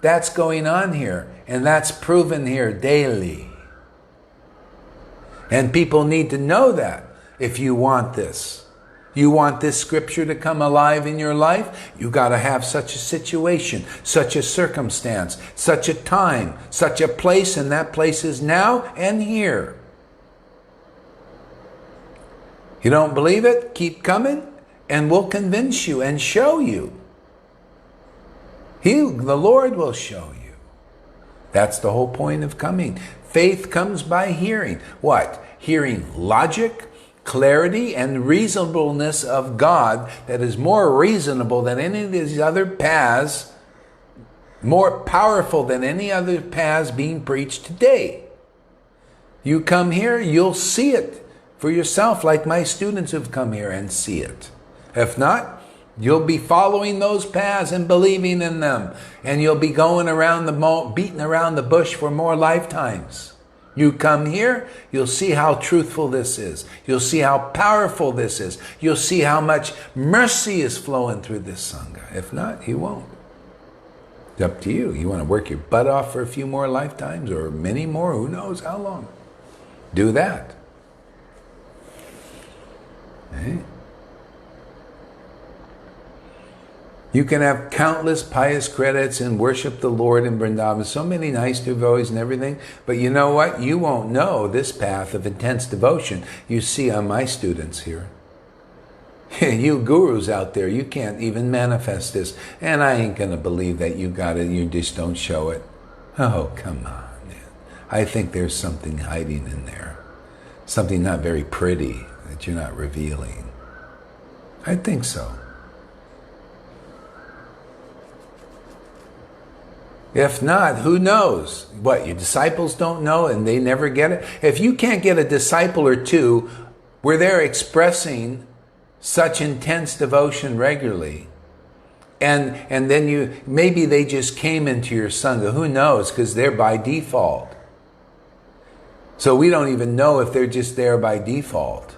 That's going on here, and that's proven here daily. And people need to know that if you want this. You want this scripture to come alive in your life, you got to have such a situation, such a circumstance, such a time, such a place, and that place is now and here. You don't believe it? Keep coming, and we'll convince you and show you. The Lord will show you. That's the whole point of coming. Faith comes by hearing. What? Hearing logic, clarity, and reasonableness of God that is more reasonable than any of these other paths, more powerful than any other paths being preached today. You come here, you'll see it for yourself, like my students have come here and see it. If not, you'll be following those paths and believing in them, and you'll be going around beating around the bush for more lifetimes. You come here, you'll see how truthful this is. You'll see how powerful this is. You'll see how much mercy is flowing through this Sangha. If not, you won't. It's up to you. You want to work your butt off for a few more lifetimes or many more, who knows how long. Do that. Okay? You can have countless pious credits and worship the Lord in Vrindavan. So many nice devotees and everything. But you know what? You won't know this path of intense devotion you see on my students here. You gurus out there, you can't even manifest this. And I ain't going to believe that you got it. You just don't show it. Oh, come on, man. I think there's something hiding in there. Something not very pretty that you're not revealing. I think so. If not, who knows? What, your disciples don't know and they never get it? If you can't get a disciple or two where they're expressing such intense devotion regularly, and then maybe they just came into your Sangha, who knows? Because they're by default. So we don't even know if they're just there by default.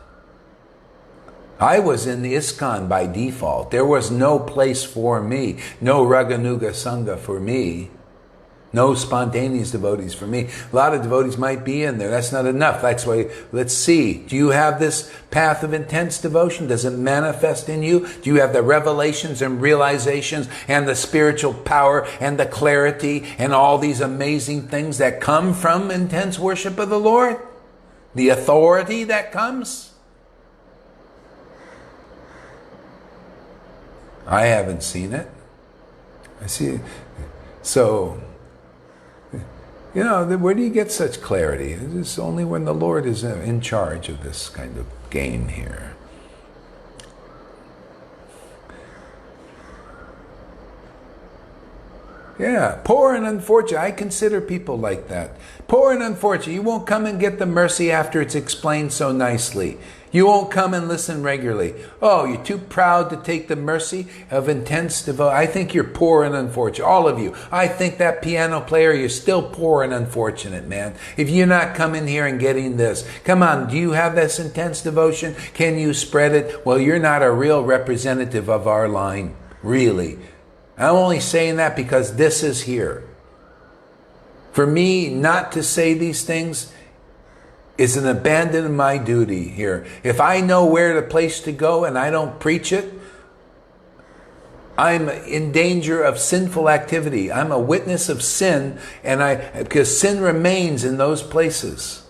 I was in the ISKCON by default. There was no place for me, no Raganuga Sangha for me. No spontaneous devotees for me. A lot of devotees might be in there. That's not enough. That's why, let's see. Do you have this path of intense devotion? Does it manifest in you? Do you have the revelations and realizations and the spiritual power and the clarity and all these amazing things that come from intense worship of the Lord? The authority that comes? I haven't seen it. I see. So, where do you get such clarity? It's only when the Lord is in charge of this kind of game here. Yeah, poor and unfortunate. I consider people like that. Poor and unfortunate. You won't come and get the mercy after it's explained so nicely. You won't come and listen regularly. Oh, you're too proud to take the mercy of intense devotion. I think you're poor and unfortunate. All of you. I think that piano player, you're still poor and unfortunate, man. If you're not coming here and getting this. Come on, do you have this intense devotion? Can you spread it? Well, you're not a real representative of our line. Really. I'm only saying that because this is here. For me not to say these things is an abandon my duty here. If I know where the place to go and I don't preach it, I'm in danger of sinful activity. I'm a witness of sin, because sin remains in those places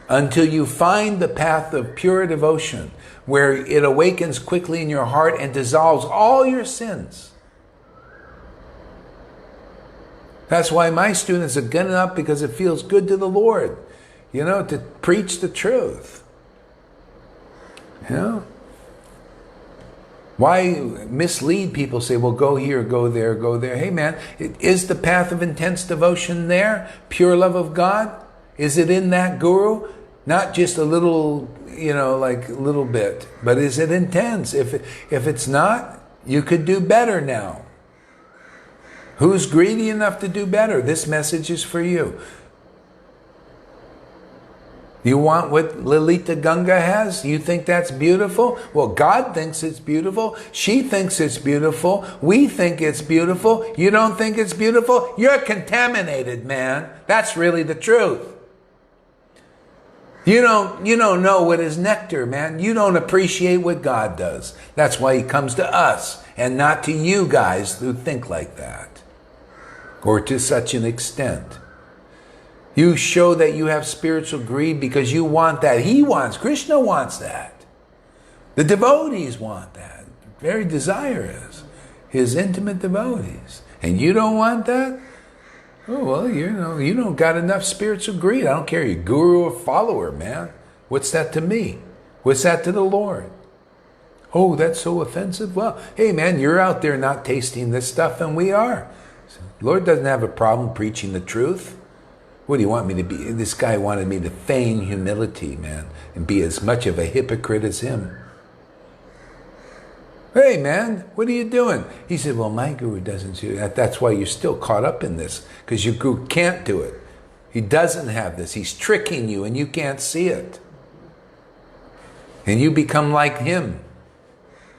until you find the path of pure devotion, where it awakens quickly in your heart and dissolves all your sins. That's why my students are getting up, because it feels good to the Lord, to preach the truth. Why mislead people? Say, well, go here, go there, go there. Hey man, is the path of intense devotion there? Pure love of God? Is it in that guru? Not just a little, like a little bit, but is it intense? If it's not, you could do better now. Who's greedy enough to do better? This message is for you. You want what Lalita Ganga has? You think that's beautiful? Well, God thinks it's beautiful. She thinks it's beautiful. We think it's beautiful. You don't think it's beautiful? You're contaminated, man. That's really the truth. You don't know what is nectar, man. You don't appreciate what God does. That's why he comes to us and not to you guys who think like that, or to such an extent. You show that you have spiritual greed because you want that. Krishna wants that. The devotees want that. Very desirous. His intimate devotees. And you don't want that? Oh, well, you don't got enough spiritual greed. I don't care, you guru or follower, man. What's that to me? What's that to the Lord? Oh, that's so offensive? Well, hey, man, you're out there not tasting this stuff, and we are. The Lord doesn't have a problem preaching the truth. What do you want me to be? This guy wanted me to feign humility, man, and be as much of a hypocrite as him. Hey, man, what are you doing? He said, well, my guru doesn't do that. That's why you're still caught up in this, because your guru can't do it. He doesn't have this. He's tricking you, and you can't see it. And you become like him.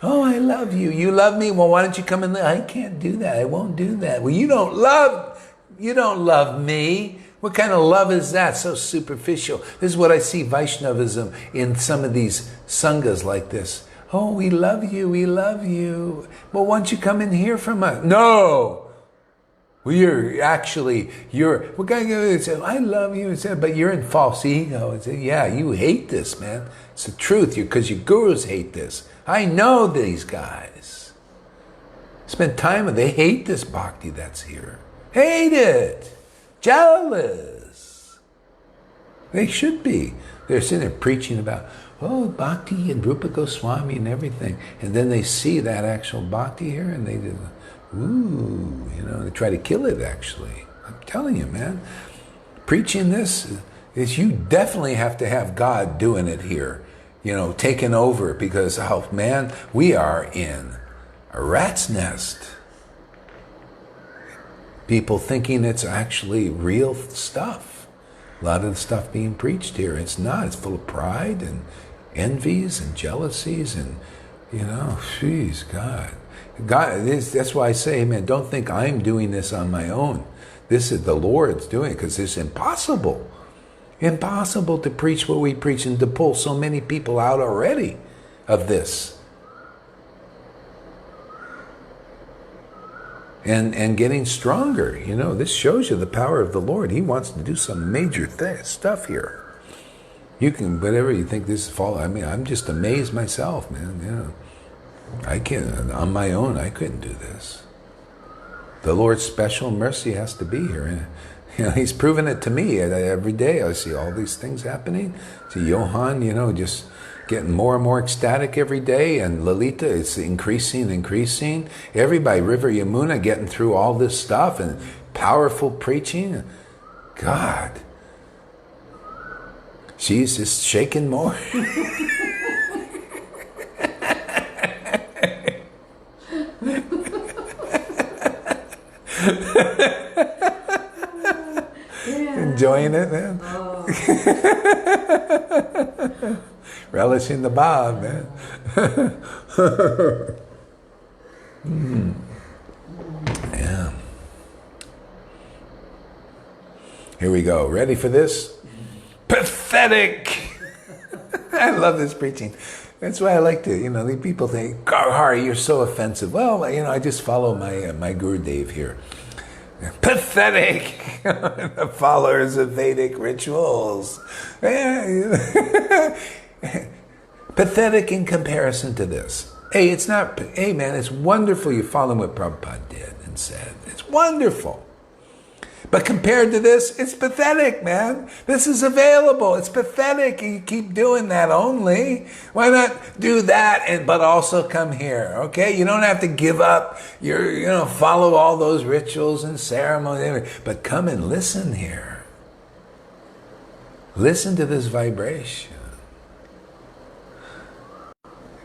Oh, I love you. You love me? Well, why don't you come in there? I can't do that. I won't do that. Well, you don't love me. What kind of love is that? So superficial. This is what I see Vaishnavism in some of these sanghas like this. Oh, we love you, we love you. Well, why don't you come and hear from us? No! Well, what guy goes, I love you, but you're in false ego. Yeah, you hate this, man. It's the truth, because your gurus hate this. I know these guys. Spend time with them. They hate this bhakti that's here. Hate it. Jealous. They should be. They're sitting there preaching about, bhakti and Rupa Goswami and everything. And then they see that actual bhakti here and they do, they try to kill it actually. I'm telling you, man. Preaching this is, you definitely have to have God doing it here. Taking over, because, man, we are in a rat's nest. People thinking it's actually real stuff. A lot of the stuff being preached here, it's not. It's full of pride and envies and jealousies and, geez, God. That's why I say, man, don't think I'm doing this on my own. This is the Lord's doing it, because it's impossible. Impossible to preach what we preach and to pull so many people out already of this. And getting stronger. This shows you the power of the Lord. He wants to do some major stuff here. You can, whatever you think this is fall. I mean, I'm just amazed myself, man. I can't, on my own, I couldn't do this. The Lord's special mercy has to be here. He's proven it to me every day. I see all these things happening. See Johan, just getting more and more ecstatic every day, and Lalita is increasing. Everybody, River Yamuna, getting through all this stuff and powerful preaching. God, she's just shaking more. Enjoying it, man. Oh. Relishing the bob, man. Yeah. Here we go. Ready for this? Pathetic. I love this preaching. That's why I like to, the people think, Gaurahari, you're so offensive. Well, I just follow my Guru Dev here. Pathetic. The followers of Vedic rituals. Pathetic in comparison to this. Hey, man, it's wonderful you follow what Prabhupada did and said. It's wonderful. But compared to this, it's pathetic, man. This is available. It's pathetic. You keep doing that only. Why not do that but also come here, okay? You don't have to give up follow all those rituals and ceremonies, but come and listen here. Listen to this vibration.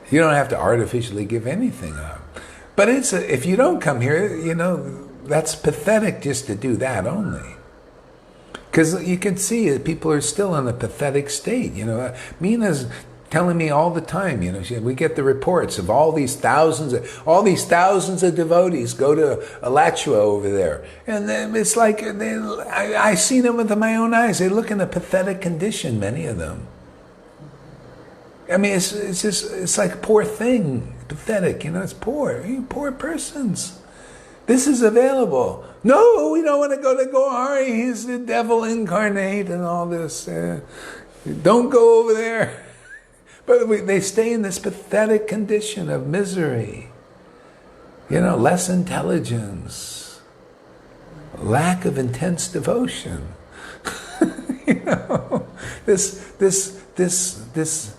You don't have to artificially give anything up. But if you don't come here, that's pathetic just to do that only. Because you can see that people are still in a pathetic state. Mina's telling me all the time, we get the reports of all these thousands of devotees go to Alachua over there. And it's like, I see them with my own eyes. They look in a pathetic condition, many of them. I mean, it's like a poor thing, pathetic, it's poor. Poor persons. This is available. No, we don't want to go to Gaurahari. He's the devil incarnate and all this. Don't go over there. But they stay in this pathetic condition of misery. Less intelligence. Lack of intense devotion. This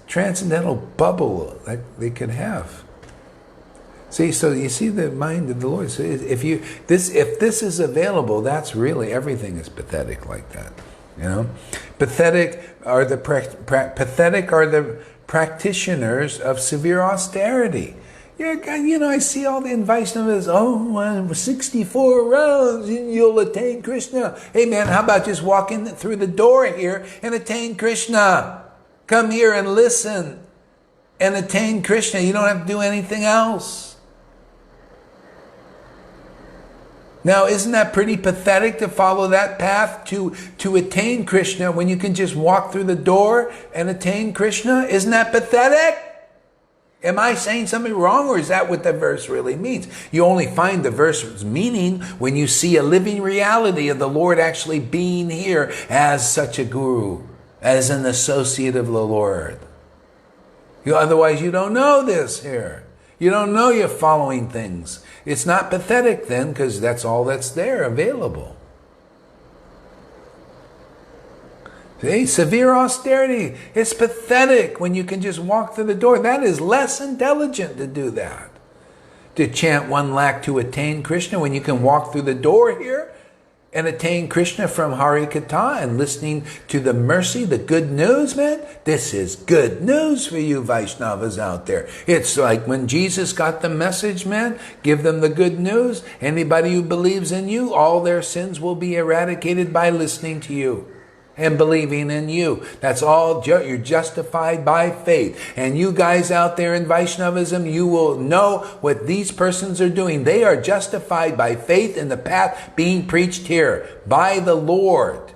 transcendental bubble that they can have. See, so you see the mind of the Lord. So if this is available, that's really everything is pathetic like that. Pathetic are the practitioners of severe austerity. I see all the Vaishnavas, 64 rounds and you'll attain Krishna. Hey man, how about just walk in through the door here and attain Krishna? Come here and listen and attain Krishna. You don't have to do anything else. Now, isn't that pretty pathetic to follow that path to attain Krishna when you can just walk through the door and attain Krishna? Isn't that pathetic? Am I saying something wrong, or is that what the verse really means? You only find the verse's meaning when you see a living reality of the Lord actually being here as such a guru, as an associate of the Lord. Otherwise, you don't know this here. You don't know you're following things. It's not pathetic then, because that's all that's there available. See, severe austerity. It's pathetic when you can just walk through the door. That is less intelligent to do that. To chant 1 lakh to attain Krishna when you can walk through the door here and attain Krishna from Hari Katha and listening to the mercy, the good news, man. This is good news for you Vaishnavas out there. It's like when Jesus got the message, man, give them the good news. Anybody who believes in you, all their sins will be eradicated by listening to you and believing in you. That's all. You're justified by faith. And you guys out there in Vaishnavism, you will know what these persons are doing. They are justified by faith in the path being preached here by the Lord.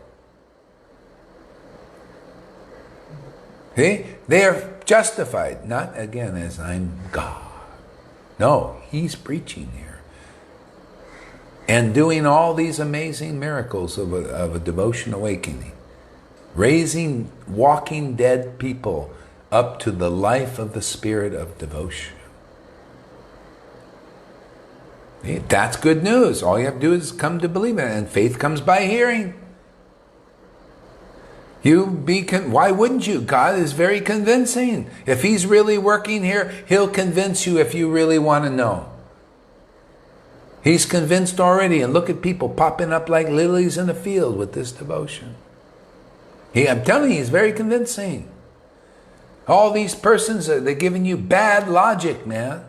See? They are justified. Not, again, as I'm God. No, He's preaching here. And doing all these amazing miracles of a devotion awakening. Raising walking dead people up to the life of the spirit of devotion. That's good news. All you have to do is come to believe it. And faith comes by hearing. Why wouldn't you? God is very convincing. If He's really working here, He'll convince you if you really want to know. He's convinced already. And look at people popping up like lilies in the field with this devotion. I'm telling you, He's very convincing. All these persons, they're giving you bad logic, man.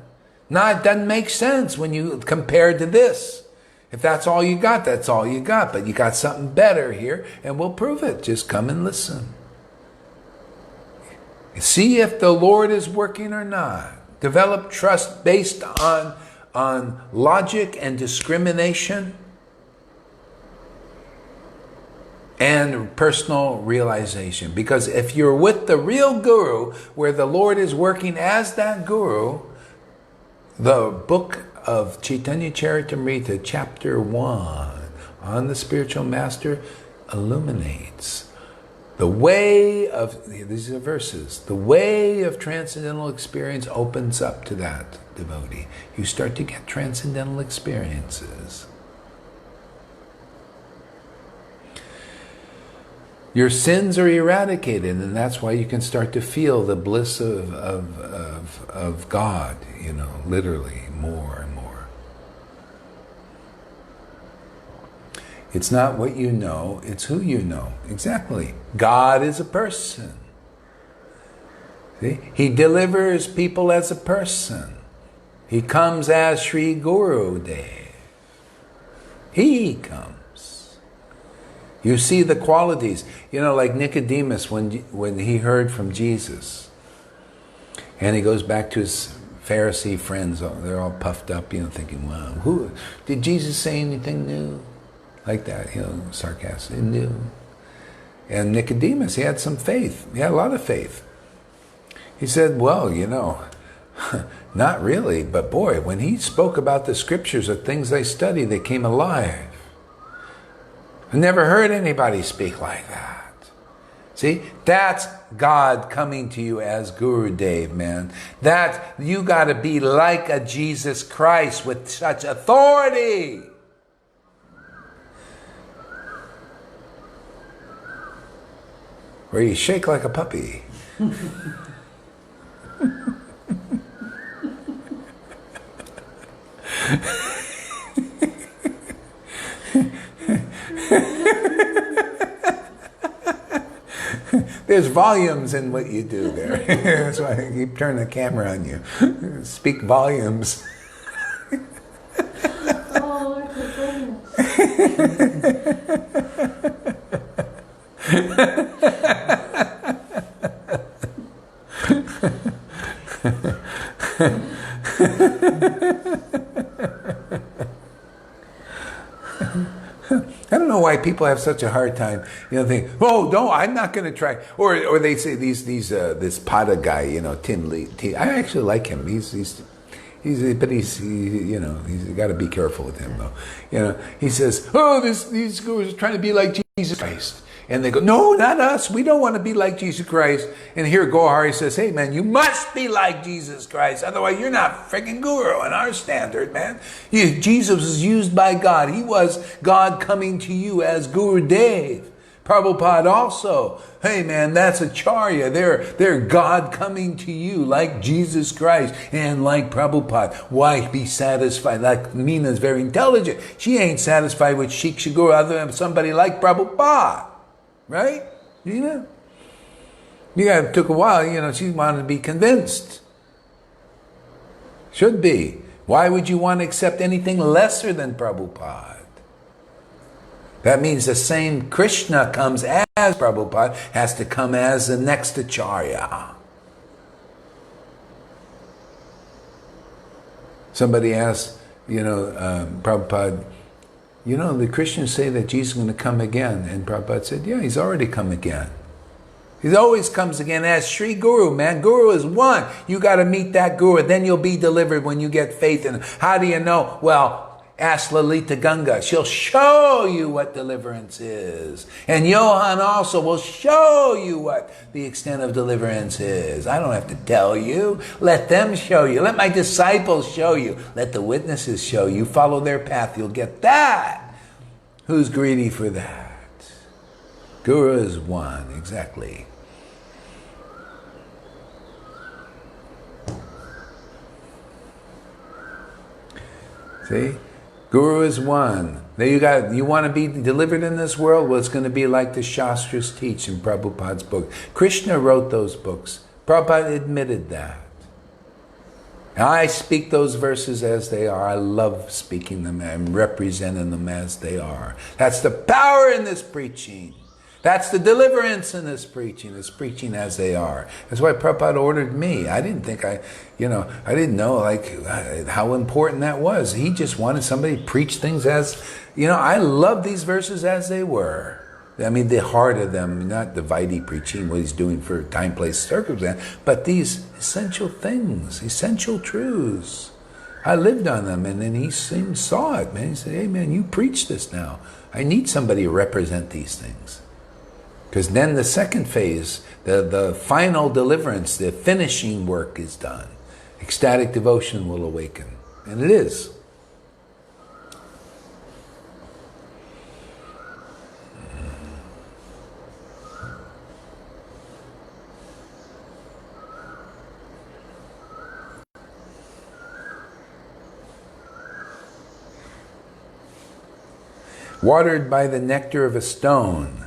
No, it doesn't make sense when you compare to this. If that's all you got, that's all you got. But you got something better here, and we'll prove it. Just come and listen. See if the Lord is working or not. Develop trust based on logic and discrimination. and personal realization. Because if you're with the real guru, where the Lord is working as that guru, the book of Chaitanya Charitamrita, chapter 1, on the spiritual master, illuminates the way of, these are verses, the way of transcendental experience opens up to that devotee. You start to get transcendental experiences. Your sins are eradicated, and that's why you can start to feel the bliss of God, literally, more and more. It's not what you know, it's who you know. Exactly. God is a person. See? He delivers people as a person. He comes as Sri Guru Dev. He comes. You see the qualities. Like Nicodemus, when he heard from Jesus, and he goes back to his Pharisee friends, they're all puffed up, thinking, wow, who did Jesus say anything new? Like that, sarcastic, new. And Nicodemus, he had some faith. He had a lot of faith. He said, well, not really, but boy, when he spoke about the scriptures of things they study, they came alive. I never heard anybody speak like that. See, that's God coming to you as Guru Dev, man. That you got to be like a Jesus Christ with such authority. Where you shake like a puppy. There's volumes in what you do there. That's why I keep turning the camera on you. Speak volumes. Oh, I don't know why people have such a hard time, think, oh, no, I'm not going to try. Or they say this Pada guy, Tim Lee. I actually like him. He's got to be careful with him though. He says, oh, these gurus are trying to be like Jesus Christ. And they go, no, not us. We don't want to be like Jesus Christ. And here Gaurahari says, hey, man, you must be like Jesus Christ. Otherwise, you're not freaking guru in our standard, man. Jesus was used by God. He was God coming to you as Guru Dev. Prabhupada also. Hey, man, that's Acharya. They're God coming to you like Jesus Christ and like Prabhupada. Why be satisfied? Like Mina's very intelligent. She ain't satisfied with Shiksha Guru other than somebody like Prabhupada. Right? It took a while, she wanted to be convinced. Should be. Why would you want to accept anything lesser than Prabhupada? That means the same Krishna comes as Prabhupada has to come as the next Acharya. Somebody asked, Prabhupada, the Christians say that Jesus is going to come again. And Prabhupada said, yeah, he's already come again. He always comes again as Sri Guru, man. Guru is one. You got to meet that Guru. Then you'll be delivered when you get faith in him. How do you know? Well, ask Lalita Ganga. She'll show you what deliverance is. And Johan also will show you what the extent of deliverance is. I don't have to tell you. Let them show you. Let my disciples show you. Let the witnesses show you. Follow their path. You'll get that. Who's greedy for that? Guru is one. Exactly. See? Guru is one. Now you want to be delivered in this world? Well, it's going to be like the Shastras teach in Prabhupada's book. Krishna wrote those books. Prabhupada admitted that. I speak those verses as they are. I love speaking them and representing them as they are. That's the power in this preaching. That's the deliverance in this preaching as they are. That's why Prabhupada ordered me. I didn't think I didn't know how important that was. He just wanted somebody to preach things as, I love these verses as they were. I mean, the heart of them, not the Vaidhi preaching, what he's doing for time, place, circumstance, but these essential things, essential truths. I lived on them, and then he saw it, man. He said, hey, man, you preach this now. I need somebody to represent these things. Because then the second phase, the final deliverance, the finishing work is done. Ecstatic devotion will awaken. And it is. Watered by the nectar of a stone.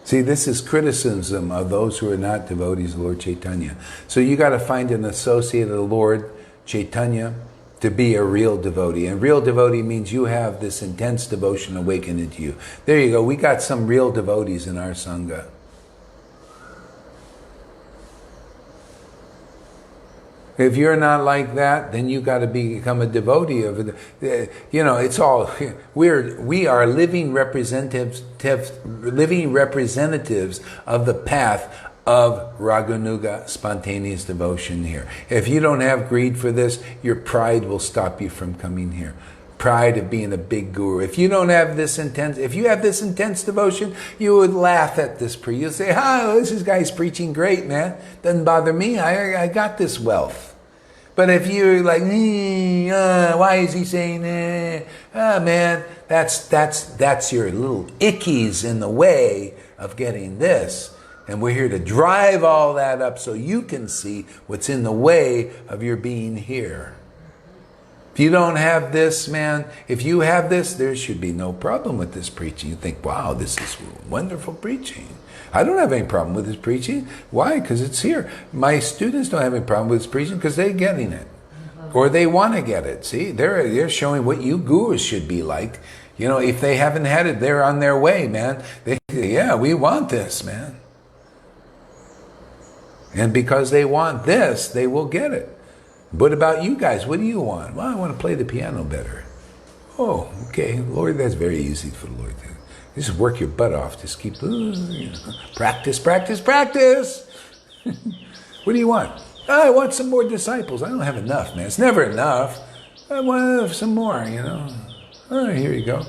See, this is criticism of those who are not devotees of Lord Chaitanya. So you got to find an associate of the Lord Chaitanya to be a real devotee. And real devotee means you have this intense devotion awakened into you. There you go. We got some real devotees in our Sangha. If you're not like that, then you got to become a devotee of it. It's all, we are living representatives of the path of Raganuga, spontaneous devotion here. If you don't have greed for this, your pride will stop you from coming here. Pride of being a big guru. If you don't have this if you have this intense devotion, you would laugh at this priest. You'll say, this guy's preaching great, man. Doesn't bother me. I got this wealth. But if you're like, why is he saying, man, that's your little ickies in the way of getting this. And we're here to drive all that up so you can see what's in the way of your being here. If you don't have this, man, if you have this, there should be no problem with this preaching. You think, wow, this is wonderful preaching. I don't have any problem with his preaching. Why? Because it's here. My students don't have any problem with his preaching because they're getting it. Or they want to get it. See, they're showing what you gurus should be like. If they haven't had it, they're on their way, man. We want this, man. And because they want this, they will get it. What about you guys? What do you want? Well, I want to play the piano better. Oh, okay. Lord, that's very easy for the Lord. Just work your butt off. Just keep, practice, practice, practice. What do you want? I want some more disciples. I don't have enough, man. It's never enough. I want to have some more, Oh, here you go.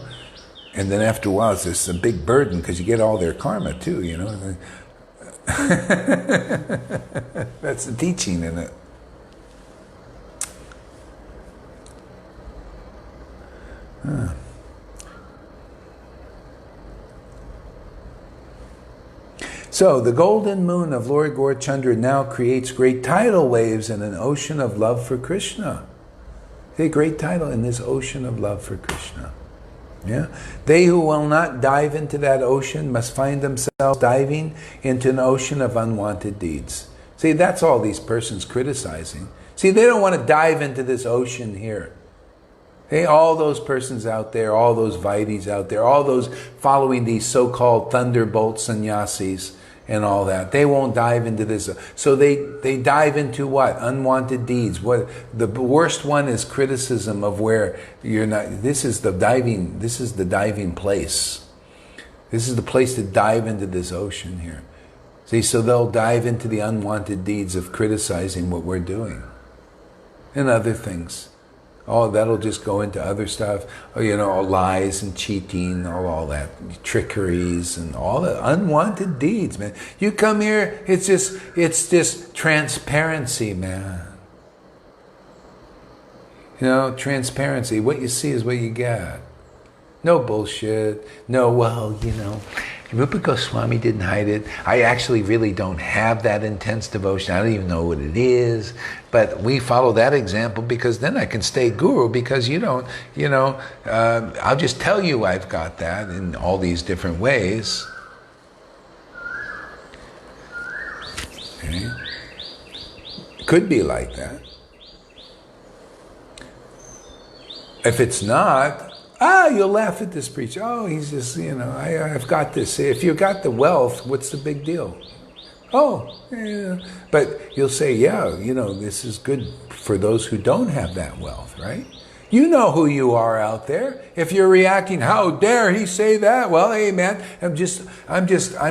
And then after a while, it's just a big burden because you get all their karma too, That's the teaching in it. So, the golden moon of Lord Gaurachandra now creates great tidal waves in an ocean of love for Krishna. A great tidal in this ocean of love for Krishna. Yeah? They who will not dive into that ocean must find themselves diving into an ocean of unwanted deeds. See, that's all these persons criticizing. See, they don't want to dive into this ocean here. Hey, all those persons out there, all those Vaidhis out there, all those following these so-called thunderbolt sannyasis and all that, they won't dive into this. So they dive into what? Unwanted deeds. What the worst one is criticism of where you're not. This is the diving place. This is the place to dive into this ocean here. See, so they'll dive into the unwanted deeds of criticizing what we're doing and other things. Oh, that'll just go into other stuff. Lies and cheating, all that, trickeries and all the unwanted deeds, man. You come here, it's just transparency, man. Transparency. What you see is what you get. No bullshit. No, Rupa Goswami didn't hide it. I actually really don't have that intense devotion. I don't even know what it is. But we follow that example because then I can stay guru because I'll just tell you I've got that in all these different ways. Okay. Could be like that. If it's not, you'll laugh at this preacher. Oh, he's just, I've got this. If you've got the wealth, what's the big deal? Oh, yeah. But you'll say, this is good for those who don't have that wealth, right? You know who you are out there. If you're reacting, how dare he say that? Well, hey man, I'm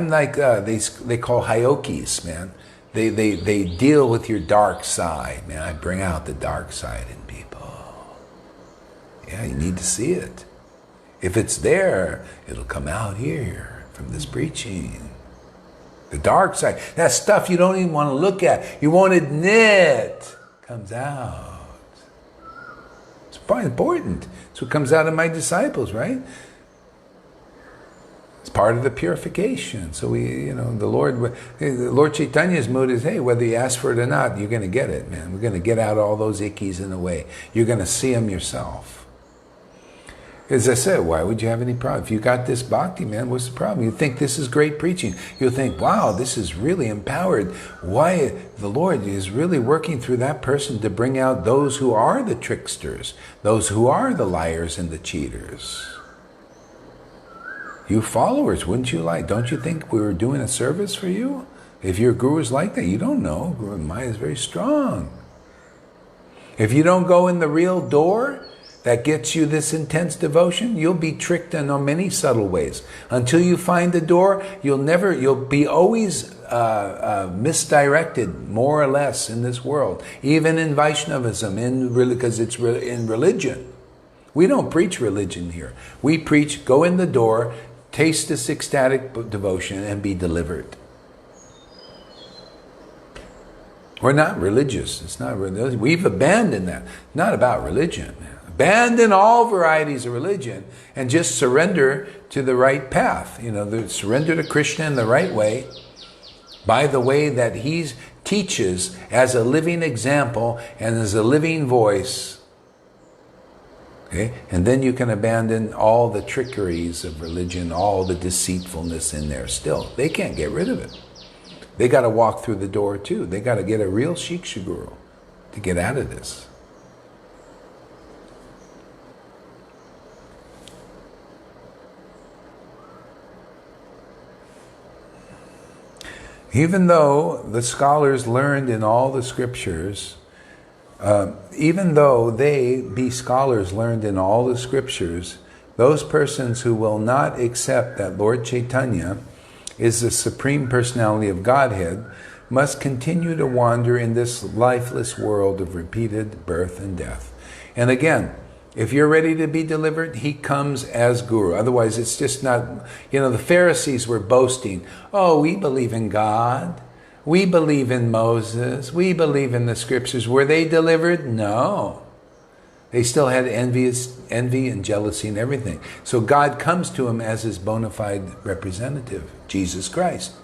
like, they call hyokis, man. They deal with your dark side, man. I bring out the dark side in people. Yeah, you need to see it. If it's there, it'll come out here from this preaching. The dark side, that stuff you don't even want to look at, you won't admit, comes out. It's quite important. It's what comes out of my disciples, right? It's part of the purification. So the Lord Chaitanya's mood is, hey, whether you ask for it or not, you're going to get it, man. We're going to get out all those ickies in the way. You're going to see them yourself. As I said, why would you have any problem? If you got this bhakti, man, what's the problem? You think this is great preaching. You'll think, wow, this is really empowered. Why the Lord is really working through that person to bring out those who are the tricksters, those who are the liars and the cheaters. You followers, wouldn't you like? Don't you think we were doing a service for you? If your guru is like that, you don't know. Guru Maya is very strong. If you don't go in the real door that gets you this intense devotion, you'll be tricked in many subtle ways. Until you find the door, you'll be always misdirected, more or less, in this world. Even in Vaishnavism, because it's in religion. We don't preach religion here. We preach, go in the door, taste this ecstatic devotion, and be delivered. We're not religious. It's not religious. We've abandoned that. It's not about religion. Abandon all varieties of religion and just surrender to the right path. Surrender to Krishna in the right way, by the way that he teaches as a living example and as a living voice. Okay? And then you can abandon all the trickeries of religion, all the deceitfulness in there still. They can't get rid of it. They got to walk through the door too. They got to get a real Shiksha Guru to get out of this. Even though the scholars learned in all the scriptures, even though they be scholars learned in all the scriptures, those persons who will not accept that Lord Chaitanya is the Supreme Personality of Godhead must continue to wander in this lifeless world of repeated birth and death. And again, if you're ready to be delivered, he comes as guru. Otherwise, it's just not... the Pharisees were boasting, oh, we believe in God. We believe in Moses. We believe in the scriptures. Were they delivered? No. They still had envy and jealousy and everything. So God comes to him as his bona fide representative, Jesus Christ.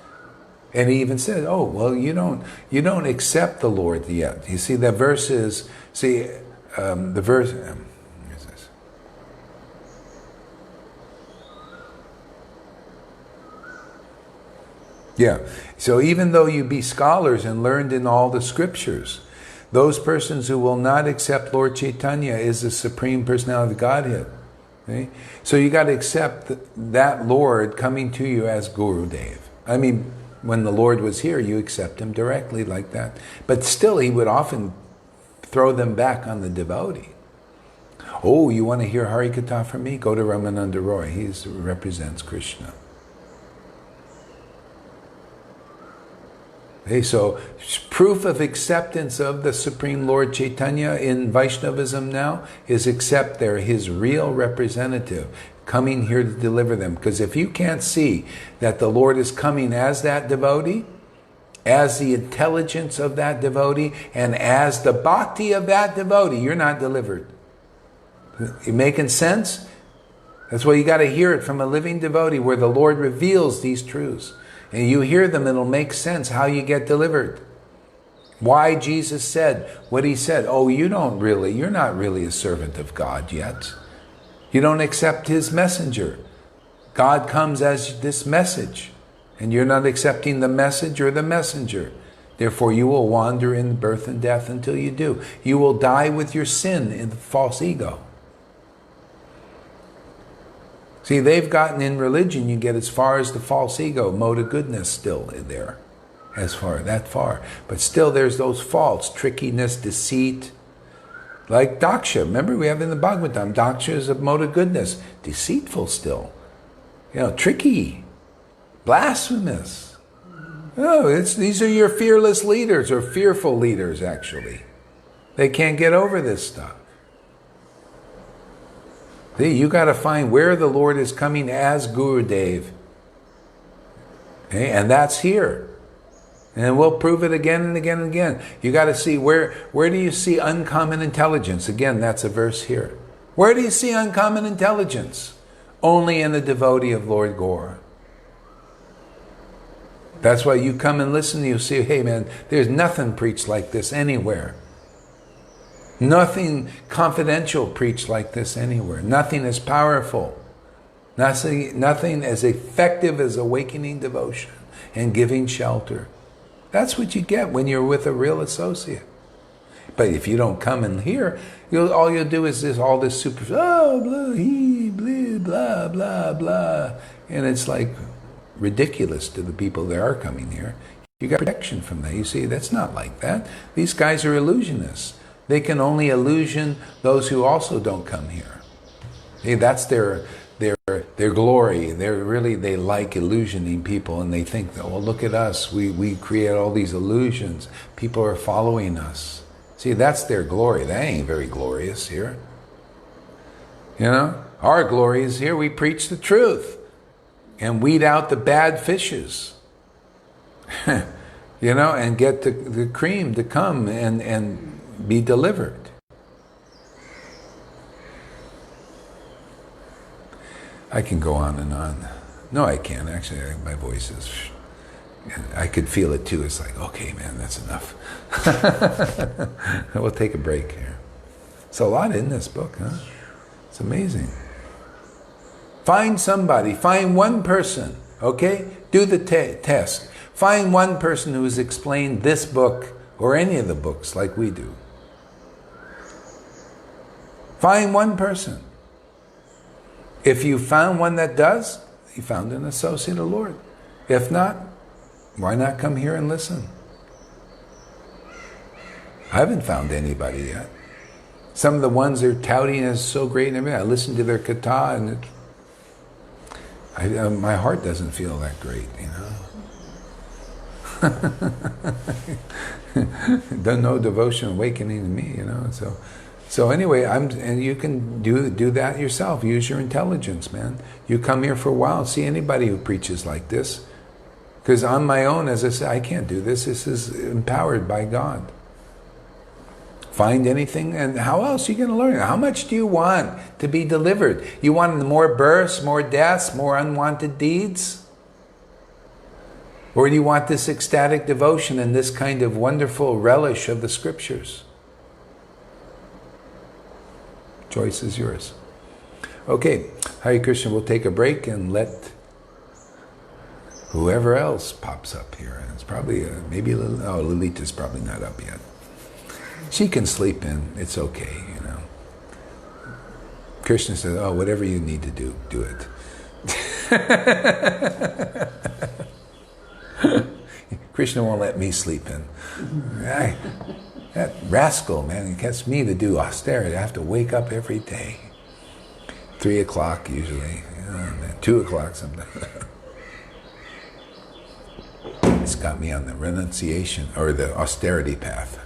And he even said, oh, well, you don't accept the Lord yet. You see, the verse is... the verse... Yeah, so even though you be scholars and learned in all the scriptures, those persons who will not accept Lord Chaitanya is the Supreme Personality of Godhead. Okay? So you got to accept that Lord coming to you as Guru Dev. I mean, when the Lord was here, you accept him directly like that. But still, he would often throw them back on the devotee. Oh, you want to hear Hari Katha from me? Go to Ramananda Roy. He represents Krishna. Okay, so proof of acceptance of the Supreme Lord Chaitanya in Vaishnavism now is accept they're his real representative coming here to deliver them. Because if you can't see that the Lord is coming as that devotee, as the intelligence of that devotee, and as the bhakti of that devotee, you're not delivered. You making sense? That's why you got to hear it from a living devotee where the Lord reveals these truths. And you hear them, it'll make sense how you get delivered. Why Jesus said what he said. Oh, you're not really a servant of God yet. You don't accept his messenger. God comes as this message, and you're not accepting the message or the messenger. Therefore, you will wander in birth and death until you do. You will die with your sin in the false ego. See, they've gotten in religion, you get as far as the false ego, mode of goodness still there. That far. But still there's those faults, trickiness, deceit, Like daksha. Remember, we have in the Bhagavatam, daksha is a mode of goodness. Deceitful still. Tricky. Blasphemous. Oh, these are your fearless leaders, or fearful leaders, actually. They can't get over this stuff. See, you got to find where the Lord is coming as Gurudev. Okay? And that's here. And we'll prove it again and again and again. You got to see where do you see uncommon intelligence? Again, that's a verse here. Where do you see uncommon intelligence? Only in the devotee of Lord Gaura. That's why you come and listen, you see, hey man, there's nothing preached like this anywhere. Nothing confidential preached like this anywhere. Nothing as powerful. Nothing as effective as awakening devotion and giving shelter. That's what you get when you're with a real associate. But if you don't come and hear, all you'll do is all this super, blah, blah, blah. And it's like ridiculous to the people that are coming here. You got protection from that. You see, that's not like that. These guys are illusionists. They can only illusion those who also don't come here. See, that's their glory. They like illusioning people, and they think that, well, look at us. We create all these illusions. People are following us. See, that's their glory. That ain't very glorious here. Our glory is here. We preach the truth and weed out the bad fishes. And get the cream to come and be delivered. I can go on and on. No, I can't. Actually, my voice is... I could feel it too. It's like, okay, man, that's enough. We'll take a break here. It's a lot in this book, huh? It's amazing. Find somebody. Find one person, okay? Do the test. Find one person who has explained this book or any of the books like we do. Find one person. If you found one that does, you found an associate of the Lord. If not, why not come here and listen? I haven't found anybody yet. Some of the ones they're touting as so great and everything, I listen to their katha and my heart doesn't feel that great, Don't know devotion awakening to me, So anyway, and you can do that yourself. Use your intelligence, man. You come here for a while, see anybody who preaches like this. Because on my own, as I say, I can't do this. This is empowered by God. Find anything, and how else are you going to learn? How much do you want to be delivered? You want more births, more deaths, more unwanted deeds? Or do you want this ecstatic devotion and this kind of wonderful relish of the scriptures? Choice is yours. Okay, Hare Krishna, we'll take a break and let whoever else pops up here. And it's probably, maybe Lilita's probably not up yet. She can sleep in, it's okay, Krishna says, oh, whatever you need to do, do it. Krishna won't let me sleep in. That rascal, man, he gets me to do austerity. I have to wake up every day. 3 o'clock usually, 2 o'clock sometimes. It's got me on the renunciation, or the austerity path.